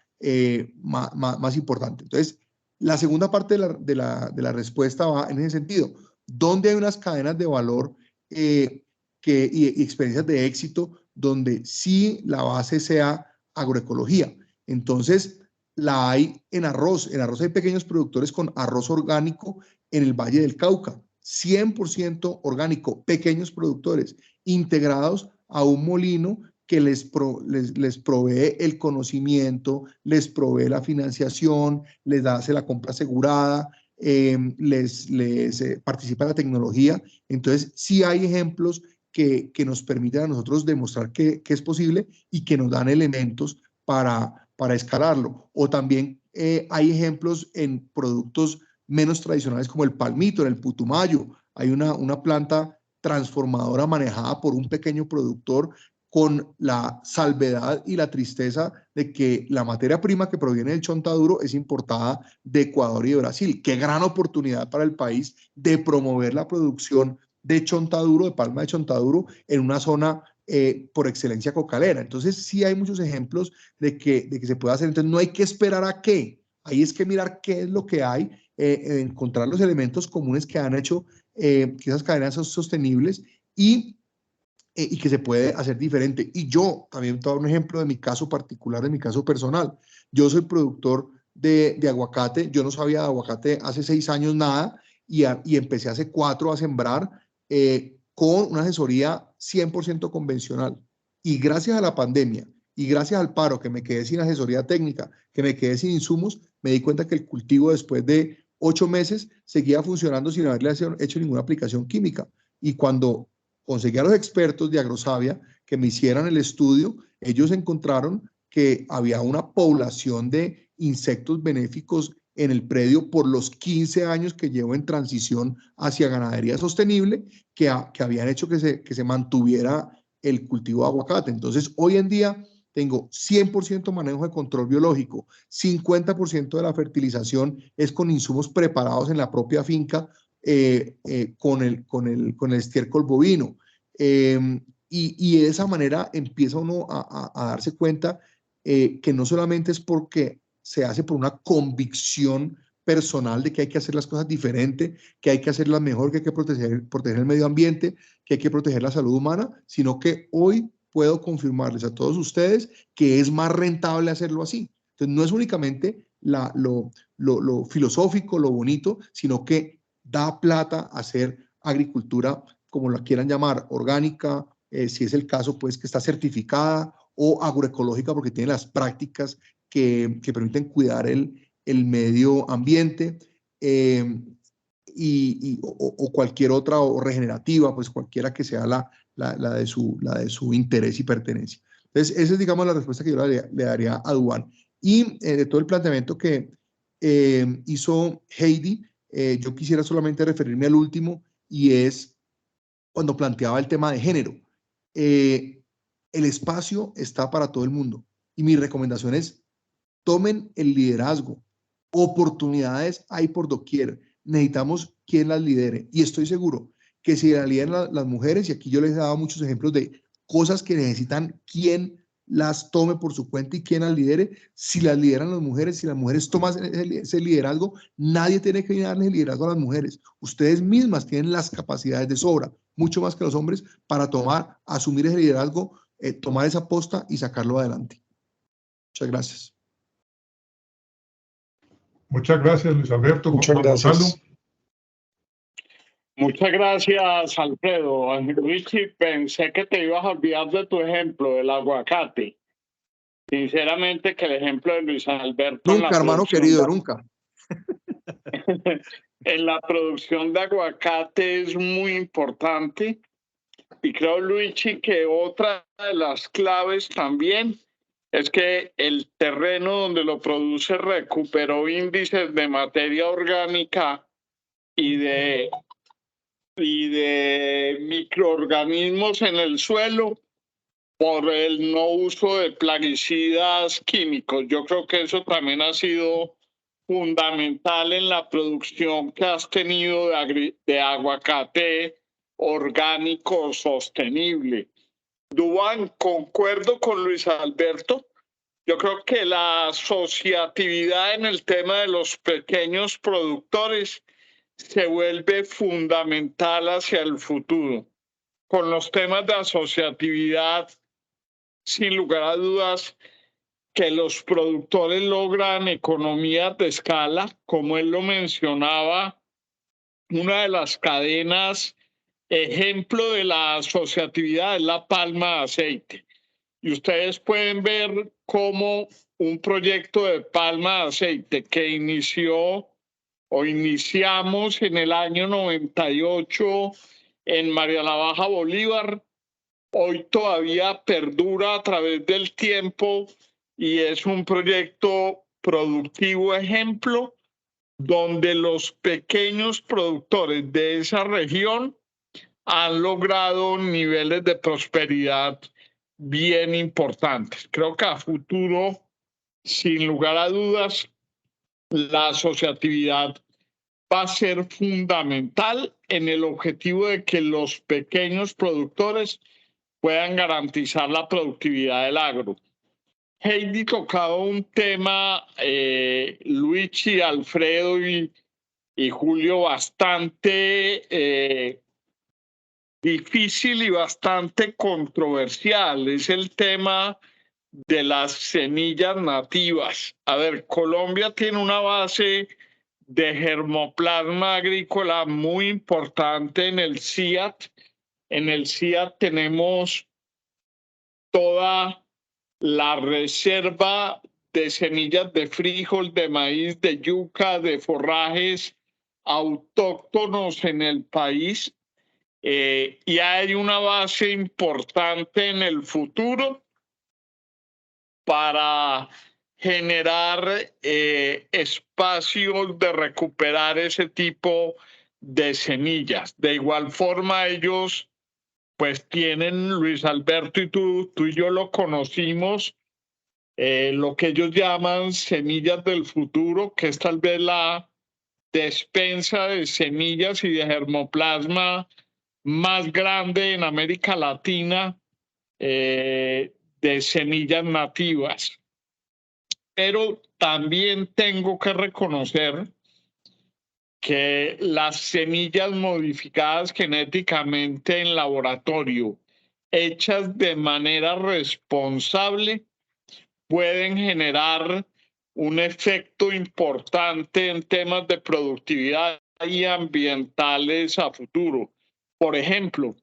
más importante. Entonces, la segunda parte de la respuesta va en ese sentido. ¿Dónde hay unas cadenas de valor y experiencias de éxito donde sí la base sea agroecología? Entonces, la hay en arroz. En arroz hay pequeños productores con arroz orgánico en el Valle del Cauca. 100% orgánico, pequeños productores integrados a un molino que les provee el conocimiento, les provee la financiación, les hace la compra asegurada, les participa en la tecnología. Entonces, sí hay ejemplos que nos permiten a nosotros demostrar que es posible y que nos dan elementos para escalarlo. O también hay ejemplos en productos menos tradicionales como el palmito, en el Putumayo. Hay una planta transformadora manejada por un pequeño productor con la salvedad y la tristeza de que la materia prima que proviene del chontaduro es importada de Ecuador y de Brasil. Qué gran oportunidad para el país de promover la producción de chontaduro, de palma de chontaduro, en una zona por excelencia cocalera. Entonces, sí hay muchos ejemplos de que se puede hacer. Entonces, no hay que esperar a qué. Ahí es que mirar qué es lo que hay, encontrar los elementos comunes que han hecho que esas cadenas son sostenibles y que se puede hacer diferente. Y yo también te doy un ejemplo de mi caso particular, de mi caso personal. Yo soy productor de aguacate. Yo no sabía de aguacate hace 6 años nada y empecé hace 4 a sembrar con una asesoría 100% convencional. Y gracias a la pandemia y gracias al paro, que me quedé sin asesoría técnica, que me quedé sin insumos, me di cuenta que el cultivo después de 8 meses seguía funcionando sin haberle hecho ninguna aplicación química. Y cuando conseguí a los expertos de Agrosavia que me hicieran el estudio, ellos encontraron que había una población de insectos benéficos en el predio por los 15 años que llevo en transición hacia ganadería sostenible, que habían hecho que se mantuviera el cultivo de aguacate. Entonces, hoy en día tengo 100% manejo de control biológico, 50% de la fertilización es con insumos preparados en la propia finca, con el estiércol bovino. Y de esa manera empieza uno a darse cuenta que no solamente es porque se hace por una convicción personal de que hay que hacer las cosas diferente, que hay que hacerlas mejor, que hay que proteger el medio ambiente, que hay que proteger la salud humana, sino que hoy puedo confirmarles a todos ustedes que es más rentable hacerlo así. Entonces, no es únicamente lo filosófico, lo bonito, sino que da plata hacer agricultura, como la quieran llamar, orgánica, si es el caso, pues que está certificada, o agroecológica porque tiene las prácticas que permiten cuidar el medio ambiente. o cualquier otra, o regenerativa, pues cualquiera que sea la de su interés y pertenencia. Entonces, esa es, digamos, la respuesta que yo le daría a Duan. Y de todo el planteamiento que hizo Heidi, yo quisiera solamente referirme al último, y es cuando planteaba el tema de género. El espacio está para todo el mundo, y mi recomendación es: tomen el liderazgo. Oportunidades hay por doquier. Necesitamos quien las lidere. Y estoy seguro que si la lideran las mujeres, y aquí yo les he dado muchos ejemplos de cosas que necesitan quien las tome por su cuenta y quien las lidere, si las lideran las mujeres, si las mujeres toman ese liderazgo, nadie tiene que darle el liderazgo a las mujeres. Ustedes mismas tienen las capacidades de sobra, mucho más que los hombres, para asumir ese liderazgo, tomar esa posta y sacarlo adelante. Muchas gracias. Muchas gracias, Luis Alberto. Muchas gracias. Gonzalo. Muchas gracias, Alfredo. Luigi, pensé que te ibas a olvidar de tu ejemplo, del aguacate. Sinceramente, que el ejemplo de Luis Alberto... Nunca, hermano querido, nunca. En la producción de aguacate es muy importante. Y creo, Luigi, que otra de las claves también es que el terreno donde lo produce recuperó índices de materia orgánica y de microorganismos en el suelo por el no uso de plaguicidas químicos. Yo creo que eso también ha sido fundamental en la producción que has tenido de aguacate orgánico sostenible. Duan, concuerdo con Luis Alberto. Yo creo que la asociatividad en el tema de los pequeños productores se vuelve fundamental hacia el futuro. Con los temas de asociatividad, sin lugar a dudas, que los productores logran economías de escala, como él lo mencionaba, una de las cadenas ejemplo de la asociatividad es la palma de aceite. Y ustedes pueden ver cómo un proyecto de palma de aceite que iniciamos en el año 98 en María la Baja Bolívar, hoy todavía perdura a través del tiempo y es un proyecto productivo ejemplo donde los pequeños productores de esa región han logrado niveles de prosperidad bien importantes. Creo que a futuro, sin lugar a dudas, la asociatividad va a ser fundamental en el objetivo de que los pequeños productores puedan garantizar la productividad del agro. Heidi tocaba un tema, Luigi, Alfredo y Julio, bastante difícil y bastante controversial. Es el tema de las semillas nativas. A ver, Colombia tiene una base de germoplasma agrícola muy importante en el CIAT. En el CIAT tenemos toda la reserva de semillas de frijol, de maíz, de yuca, de forrajes autóctonos en el país. Y hay una base importante en el futuro para generar espacios de recuperar ese tipo de semillas. De igual forma, ellos pues tienen, Luis Alberto y tú y yo lo conocimos, lo que ellos llaman semillas del futuro, que es tal vez la despensa de semillas y de germoplasma más grande en América Latina de semillas nativas. Pero también tengo que reconocer que las semillas modificadas genéticamente en laboratorio, hechas de manera responsable, pueden generar un efecto importante en temas de productividad y ambientales a futuro. Por ejemplo,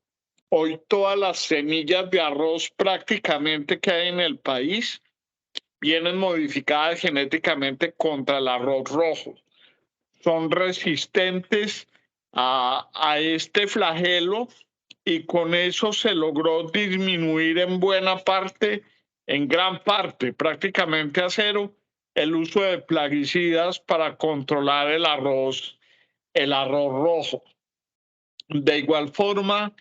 hoy todas las semillas de arroz prácticamente que hay en el país vienen modificadas genéticamente contra el arroz rojo. Son resistentes a este flagelo, y con eso se logró disminuir en buena parte, en gran parte, prácticamente a cero, el uso de plaguicidas para controlar el arroz rojo. De igual forma,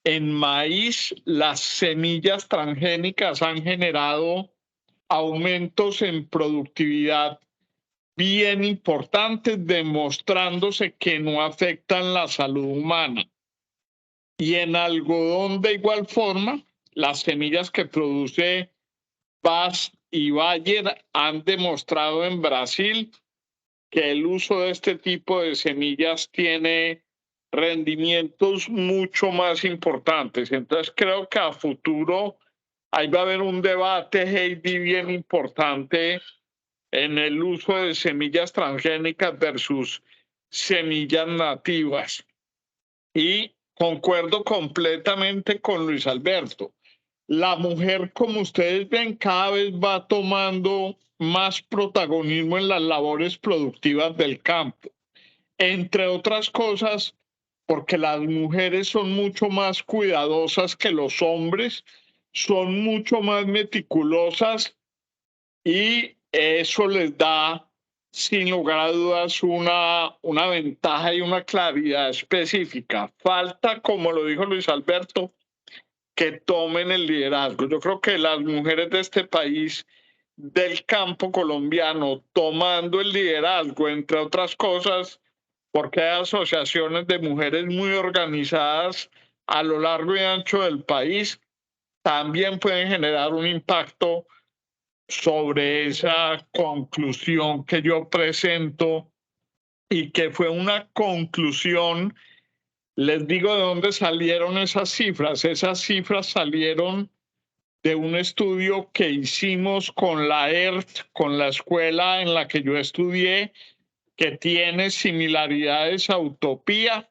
en maíz, las semillas transgénicas han generado aumentos en productividad bien importantes, demostrándose que no afectan la salud humana. Y en algodón, de igual forma, las semillas que produce BASF y Bayer han demostrado en Brasil que el uso de este tipo de semillas tiene rendimientos mucho más importantes. Entonces creo que a futuro ahí va a haber un debate, Heidi, bien importante en el uso de semillas transgénicas versus semillas nativas. Y concuerdo completamente con Luis Alberto. La mujer, como ustedes ven, cada vez va tomando más protagonismo en las labores productivas del campo. Entre otras cosas, porque las mujeres son mucho más cuidadosas que los hombres, son mucho más meticulosas, y eso les da, sin lugar a dudas, una ventaja y una claridad específica. Falta, como lo dijo Luis Alberto, que tomen el liderazgo. Yo creo que las mujeres de este país, del campo colombiano, tomando el liderazgo, entre otras cosas, porque hay asociaciones de mujeres muy organizadas a lo largo y ancho del país, también pueden generar un impacto sobre esa conclusión que yo presento, y que fue una conclusión. Les digo de dónde salieron esas cifras. Esas cifras salieron de un estudio que hicimos con la ERT, con la escuela en la que yo estudié, que tiene similaridades a Utopía,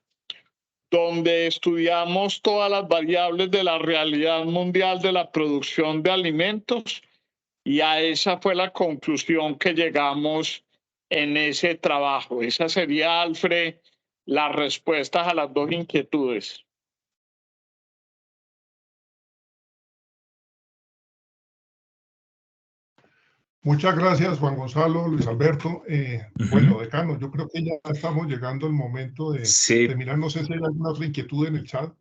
donde estudiamos todas las variables de la realidad mundial de la producción de alimentos, y a esa fue la conclusión que llegamos en ese trabajo. Esa sería, Alfred, las respuestas a las dos inquietudes. Muchas gracias, Juan Gonzalo, Luis Alberto. Bueno, decano, yo creo que ya estamos llegando al momento de terminar. No sé si hay alguna otra inquietud en el chat.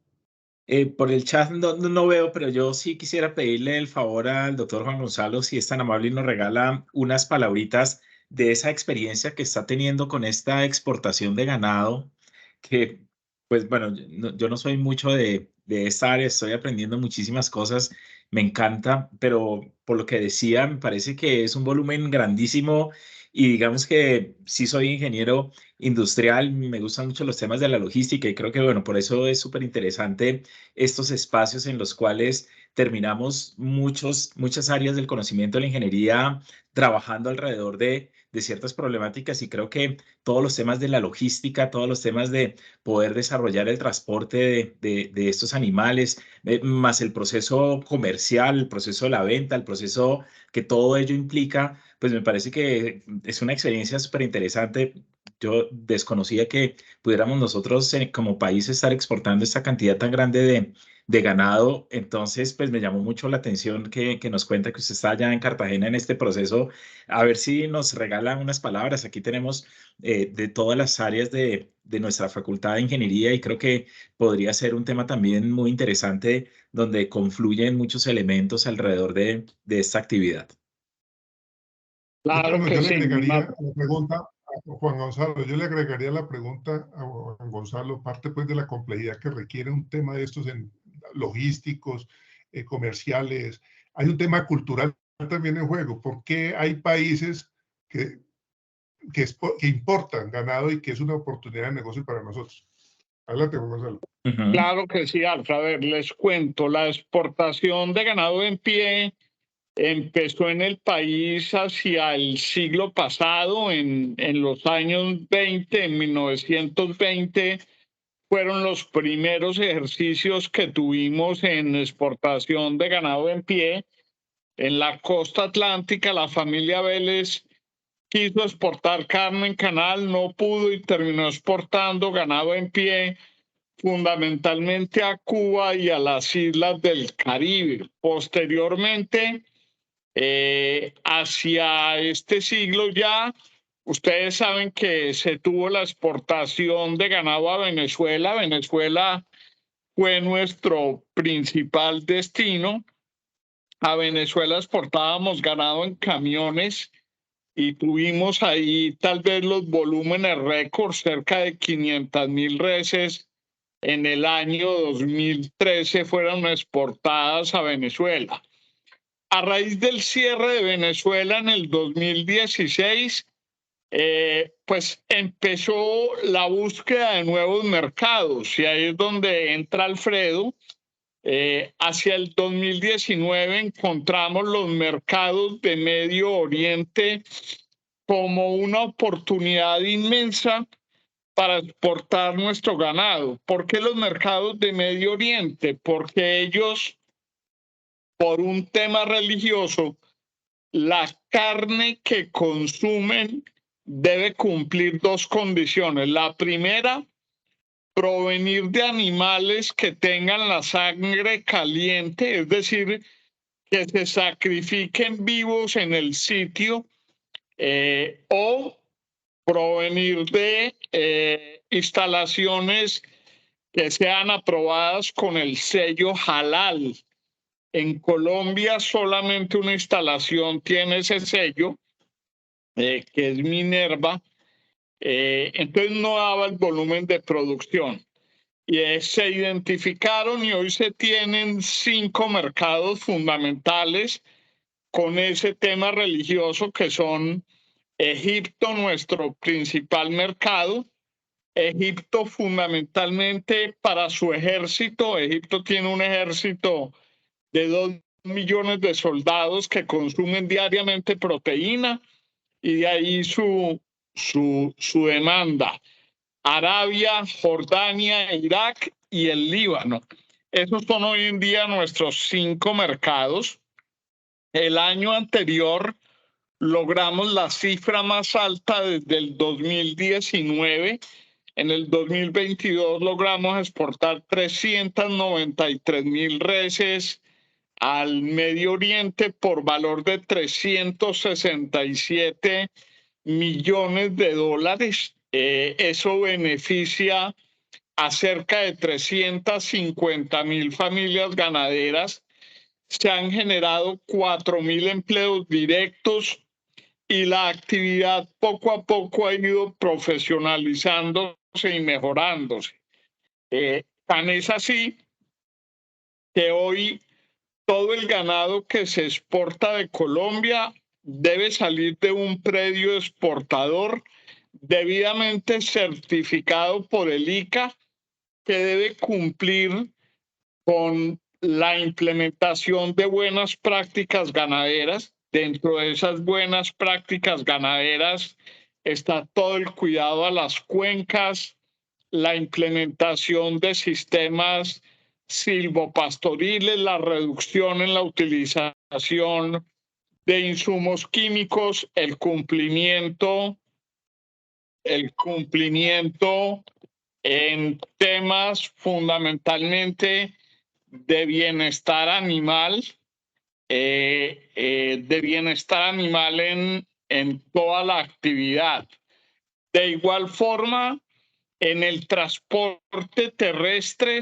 Por el chat no veo, pero yo sí quisiera pedirle el favor al doctor Juan Gonzalo, si es tan amable y nos regala unas palabritas de esa experiencia que está teniendo con esta exportación de ganado, que pues bueno, yo no soy mucho de esta área, estoy aprendiendo muchísimas cosas, me encanta, pero por lo que decía, me parece que es un volumen grandísimo, y digamos que sí soy ingeniero industrial, me gustan mucho los temas de la logística, y creo que bueno, por eso es súper interesante estos espacios en los cuales terminamos muchas áreas del conocimiento de la ingeniería trabajando alrededor de ciertas problemáticas, y creo que todos los temas de la logística, todos los temas de poder desarrollar el transporte de estos animales, más el proceso comercial, el proceso de la venta, el proceso que todo ello implica, pues me parece que es una experiencia súper interesante. Yo desconocía que pudiéramos nosotros como país estar exportando esta cantidad tan grande de ganado. Entonces, pues me llamó mucho la atención que nos cuenta que usted está allá en Cartagena en este proceso. A ver si nos regalan unas palabras. Aquí tenemos de todas las áreas de nuestra facultad de ingeniería, y creo que podría ser un tema también muy interesante donde confluyen muchos elementos alrededor de esta actividad. Claro, yo le agregaría la pregunta a Juan Gonzalo, yo le agregaría la pregunta a Juan Gonzalo, parte pues de la complejidad que requiere un tema de estos en logísticos, comerciales. Hay un tema cultural también en juego. ¿Por qué hay países que importan ganado y que es una oportunidad de negocio para nosotros? Adelante, Juan Gonzalo. Claro que sí, Alfred. A ver, les cuento, la exportación de ganado en pie empezó en el país hacia el siglo pasado, en los años 20, en 1920, fueron los primeros ejercicios que tuvimos en exportación de ganado en pie. En la costa atlántica, la familia Vélez quiso exportar carne en canal, no pudo y terminó exportando ganado en pie, fundamentalmente a Cuba y a las islas del Caribe. Posteriormente, hacia este siglo ya, ustedes saben que se tuvo la exportación de ganado a Venezuela. Venezuela fue nuestro principal destino. A Venezuela exportábamos ganado en camiones y tuvimos ahí tal vez los volúmenes récord, cerca de 500.000 reses en el año 2013 fueron exportadas a Venezuela. A raíz del cierre de Venezuela en el 2016, pues empezó la búsqueda de nuevos mercados y ahí es donde entra Alfredo. Hacia el 2019 encontramos los mercados de Medio Oriente como una oportunidad inmensa para exportar nuestro ganado. ¿Por qué los mercados de Medio Oriente? Porque ellos, por un tema religioso, la carne que consumen debe cumplir dos condiciones. La primera, provenir de animales que tengan la sangre caliente, es decir, que se sacrifiquen vivos en el sitio, o provenir de instalaciones que sean aprobadas con el sello halal. En Colombia solamente una instalación tiene ese sello, que es Minerva, entonces no daba el volumen de producción. Y se identificaron y hoy se tienen 5 mercados fundamentales con ese tema religioso, que son Egipto, nuestro principal mercado. Egipto fundamentalmente para su ejército. Egipto tiene un ejército de 2 millones de soldados que consumen diariamente proteína y de ahí su demanda. Arabia, Jordania, Irak y el Líbano. Esos son hoy en día nuestros 5 mercados. El año anterior logramos la cifra más alta desde el 2019. En el 2022 logramos exportar 393.000 reses al Medio Oriente por valor de 367 millones de dólares. Eso beneficia a cerca de 350.000 familias ganaderas. Se han generado 4.000 empleos directos y la actividad poco a poco ha ido profesionalizándose y mejorándose. Tan es así que hoy todo el ganado que se exporta de Colombia debe salir de un predio exportador debidamente certificado por el ICA, que debe cumplir con la implementación de buenas prácticas ganaderas. Dentro de esas buenas prácticas ganaderas está todo el cuidado a las cuencas, la implementación de sistemas silvopastoriles, la reducción en la utilización de insumos químicos, el cumplimiento en temas fundamentalmente de bienestar animal, en toda la actividad. De igual forma, en el transporte terrestre,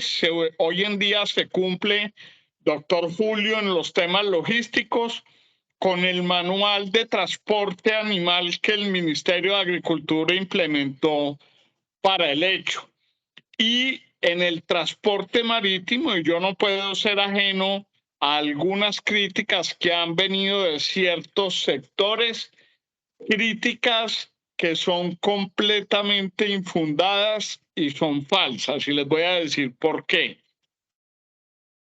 hoy en día se cumple, doctor Julio, en los temas logísticos, con el manual de transporte animal que el Ministerio de Agricultura implementó para el hecho. Y en el transporte marítimo, y yo no puedo ser ajeno a algunas críticas que han venido de ciertos sectores, críticas que son completamente infundadas y son falsas, y les voy a decir por qué.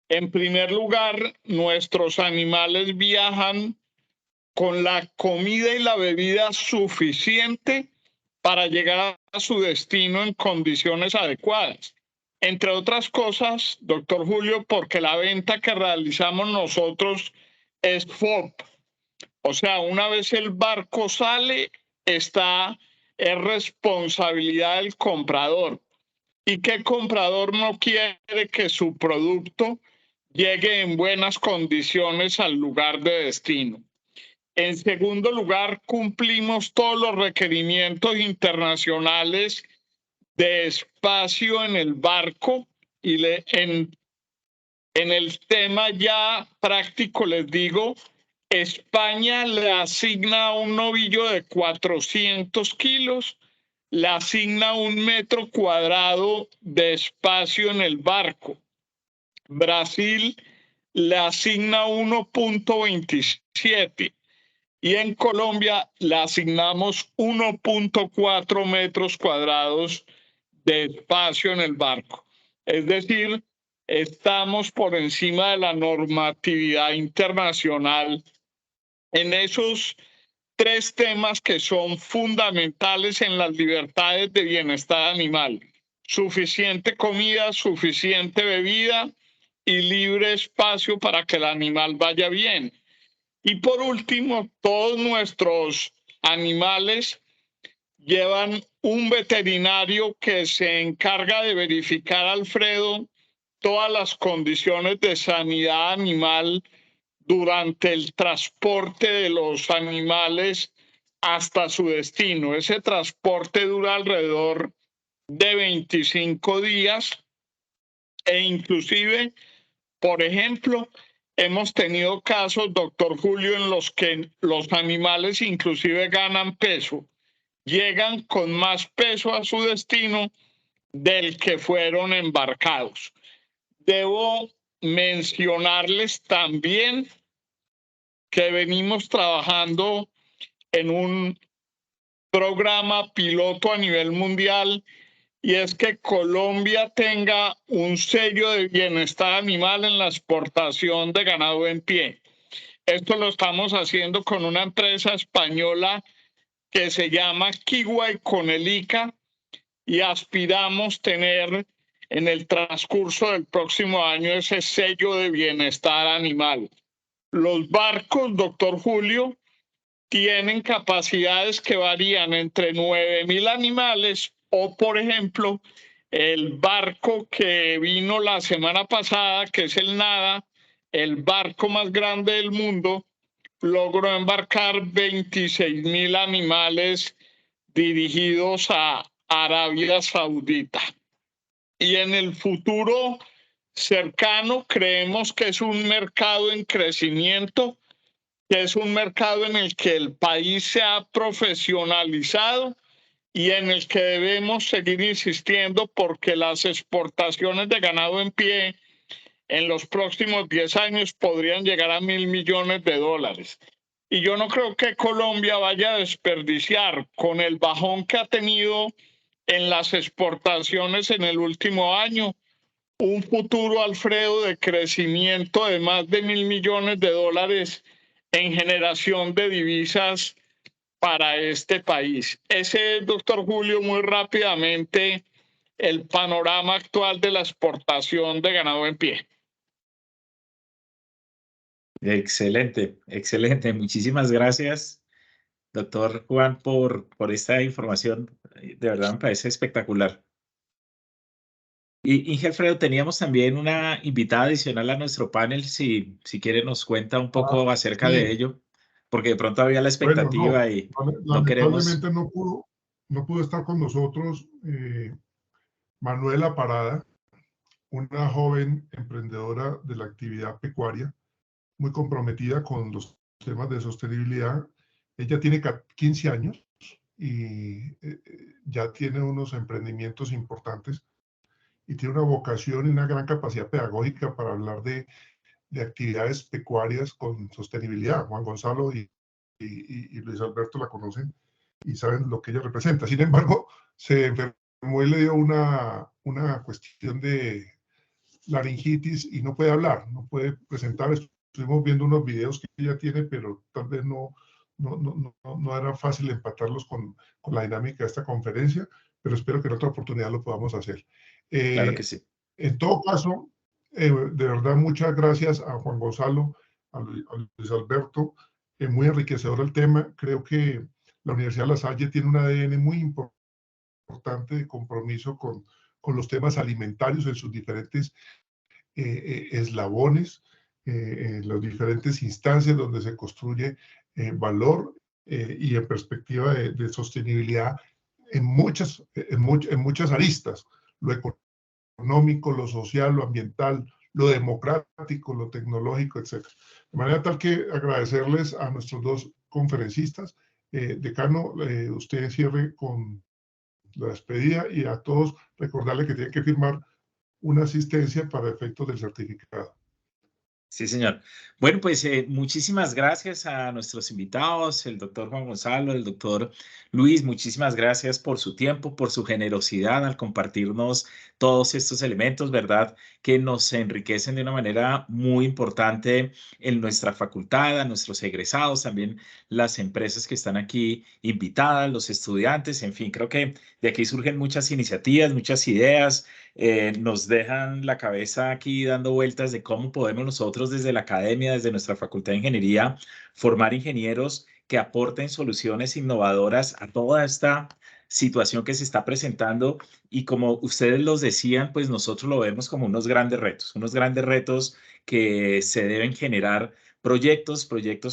En primer lugar, nuestros animales viajan con la comida y la bebida suficiente para llegar a su destino en condiciones adecuadas. Entre otras cosas, doctor Julio, porque la venta que realizamos nosotros es FOB. O sea, una vez el barco sale, es responsabilidad del comprador. ¿Y qué comprador no quiere que su producto llegue en buenas condiciones al lugar de destino? En segundo lugar, cumplimos todos los requerimientos internacionales de espacio en el barco y en el tema ya práctico les digo, España le asigna un novillo de 400 kilos, le asigna 1 metro cuadrado de espacio en el barco. Brasil le asigna 1.27 y en Colombia le asignamos 1.4 metros cuadrados de espacio en el barco. Es decir, estamos por encima de la normatividad internacional en esos 3 temas que son fundamentales en las libertades de bienestar animal: suficiente comida, suficiente bebida y libre espacio para que el animal vaya bien. Y por último, todos nuestros animales llevan un veterinario que se encarga de verificar, Alfredo, todas las condiciones de sanidad animal durante el transporte de los animales hasta su destino. Ese transporte dura alrededor de 25 días e inclusive, por ejemplo, hemos tenido casos, doctor Julio, en los que los animales inclusive ganan peso, llegan con más peso a su destino del que fueron embarcados. Debo mencionarles también que venimos trabajando en un programa piloto a nivel mundial, y es que Colombia tenga un sello de bienestar animal en la exportación de ganado en pie. Esto lo estamos haciendo con una empresa española que se llama Kiwa y Conelica, y aspiramos tener en el transcurso del próximo año ese sello de bienestar animal. Los barcos, doctor Julio, tienen capacidades que varían entre 9.000 animales o, por ejemplo, el barco que vino la semana pasada, que es el Nada, el barco más grande del mundo, logró embarcar 26.000 animales dirigidos a Arabia Saudita. Y en el futuro cercano creemos que es un mercado en crecimiento, que es un mercado en el que el país se ha profesionalizado y en el que debemos seguir insistiendo, porque las exportaciones de ganado en pie en los próximos 10 años podrían llegar a $1.000 millones. Y yo no creo que Colombia vaya a desperdiciar, con el bajón que ha tenido en las exportaciones en el último año, un futuro, Alfredo, de crecimiento de más de $1.000 millones en generación de divisas para este país. Ese es, doctor Julio, muy rápidamente el panorama actual de la exportación de ganado en pie. Excelente, excelente. Muchísimas gracias, doctor Juan, por esta información. De verdad me parece espectacular. Y Alfredo, teníamos también una invitada adicional a nuestro panel, si quiere nos cuenta un poco acerca sí. de ello, porque de pronto había la expectativa Bueno, y no lamentablemente queremos... no pudo estar con nosotros Manuela Parada, una joven emprendedora de la actividad pecuaria, muy comprometida con los temas de sostenibilidad. Ella tiene 15 años y ya tiene unos emprendimientos importantes y tiene una vocación y una gran capacidad pedagógica para hablar de actividades pecuarias con sostenibilidad. Juan Gonzalo y Luis Alberto la conocen y saben lo que ella representa. Sin embargo, se enfermó y le dio una cuestión de laringitis y no puede hablar, no puede presentar. Estuvimos viendo unos videos que ella tiene, pero tal vez no era fácil empatarlos con la dinámica de esta conferencia, pero espero que en otra oportunidad lo podamos hacer. Claro que sí. En todo caso, de verdad, muchas gracias a Juan Gonzalo, a Luis Alberto. Muy enriquecedor el tema. Creo que La Universidad La Salle tiene un ADN muy importante de compromiso con los temas alimentarios en sus diferentes eslabones, las diferentes instancias donde se construye valor y en perspectiva de sostenibilidad en muchas aristas, lo económico, lo social, lo ambiental, lo democrático, lo tecnológico, etc. De manera tal que agradecerles a nuestros dos conferencistas. Decano, usted cierre con la despedida y a todos recordarle que tienen que firmar una asistencia para efectos del certificado. Sí, señor. Bueno, pues muchísimas gracias a nuestros invitados, el doctor Juan Gonzalo, el doctor Luis, muchísimas gracias por su tiempo, por su generosidad al compartirnos todos estos elementos, ¿verdad? Que nos enriquecen de una manera muy importante en nuestra facultad, a nuestros egresados, también las empresas que están aquí invitadas, los estudiantes, en fin, creo que de aquí surgen muchas iniciativas, muchas ideas, nos dejan la cabeza aquí dando vueltas de cómo podemos nosotros desde la academia, desde nuestra Facultad de Ingeniería, formar ingenieros que aporten soluciones innovadoras a toda esta situación que se está presentando y como ustedes los decían, pues nosotros lo vemos como unos grandes retos que se deben generar proyectos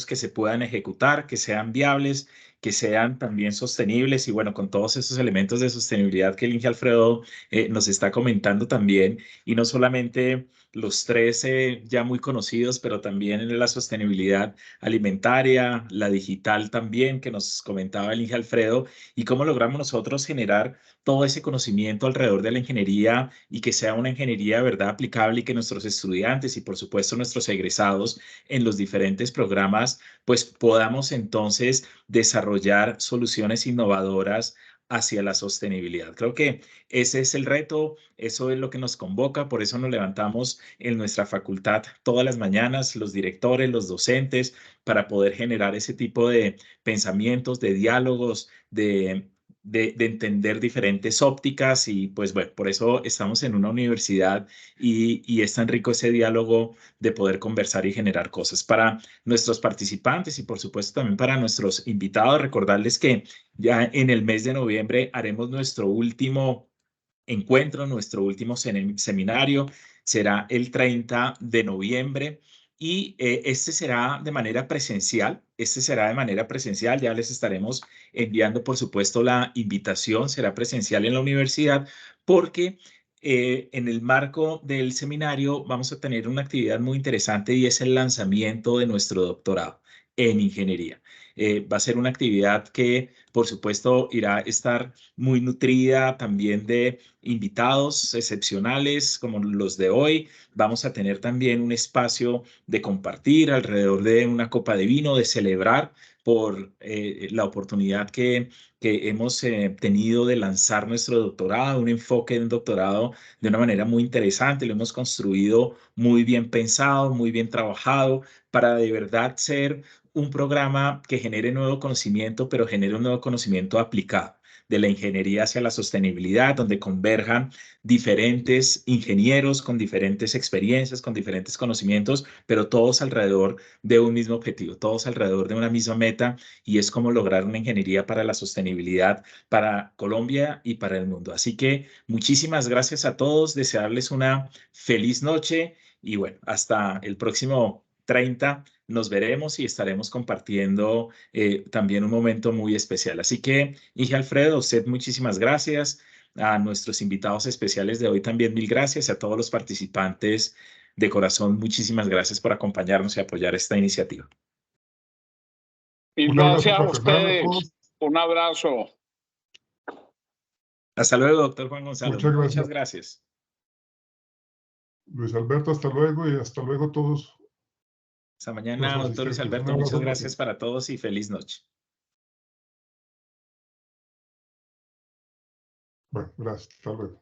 que se puedan ejecutar, que sean viables, que sean también sostenibles y bueno, con todos esos elementos de sostenibilidad que el Inge Alfredo nos está comentando también, y no solamente los tres ya muy conocidos, pero también en la sostenibilidad alimentaria, la digital también, que nos comentaba el Inge Alfredo, y cómo logramos nosotros generar todo ese conocimiento alrededor de la ingeniería y que sea una ingeniería de verdad aplicable y que nuestros estudiantes y por supuesto nuestros egresados en los diferentes programas, pues podamos entonces desarrollar soluciones innovadoras hacia la sostenibilidad. Creo que ese es el reto, eso es lo que nos convoca, por eso nos levantamos en nuestra facultad todas las mañanas, los directores, los docentes, para poder generar ese tipo de pensamientos, de diálogos, de entender diferentes ópticas y pues bueno, por eso estamos en una universidad y es tan rico ese diálogo de poder conversar y generar cosas. Para nuestros participantes y por supuesto también para nuestros invitados, recordarles que ya en el mes de noviembre haremos nuestro último encuentro, nuestro último seminario. Será el 30 de noviembre y este será de manera presencial. Ya les estaremos enviando, por supuesto, la invitación. Será presencial en la universidad porque en el marco del seminario vamos a tener una actividad muy interesante y es el lanzamiento de nuestro doctorado en ingeniería. Va a ser una actividad que, por supuesto, irá a estar muy nutrida también de invitados excepcionales como los de hoy. Vamos a tener también un espacio de compartir alrededor de una copa de vino, de celebrar por la oportunidad que hemos tenido de lanzar nuestro doctorado, un enfoque en doctorado de una manera muy interesante. Lo hemos construido muy bien pensado, muy bien trabajado para de verdad ser un programa que genere nuevo conocimiento, pero genere un nuevo conocimiento aplicado de la ingeniería hacia la sostenibilidad, donde converjan diferentes ingenieros con diferentes experiencias, con diferentes conocimientos, pero todos alrededor de un mismo objetivo, todos alrededor de una misma meta, y es como lograr una ingeniería para la sostenibilidad para Colombia y para el mundo. Así que muchísimas gracias a todos, desearles una feliz noche y bueno, hasta el próximo 30 nos veremos y estaremos compartiendo también un momento muy especial. Así que, Inge Alfredo, usted muchísimas gracias. A nuestros invitados especiales de hoy también mil gracias. A todos los participantes de corazón, muchísimas gracias por acompañarnos y apoyar esta iniciativa. Mil gracias a ustedes. Un abrazo. Hasta luego, doctor Juan Gonzalo. Muchas gracias. Luis Alberto, hasta luego y hasta luego todos. Hasta mañana, doctor Luis Alberto. Muchas gracias para todos y feliz noche. Bueno, gracias. Hasta luego.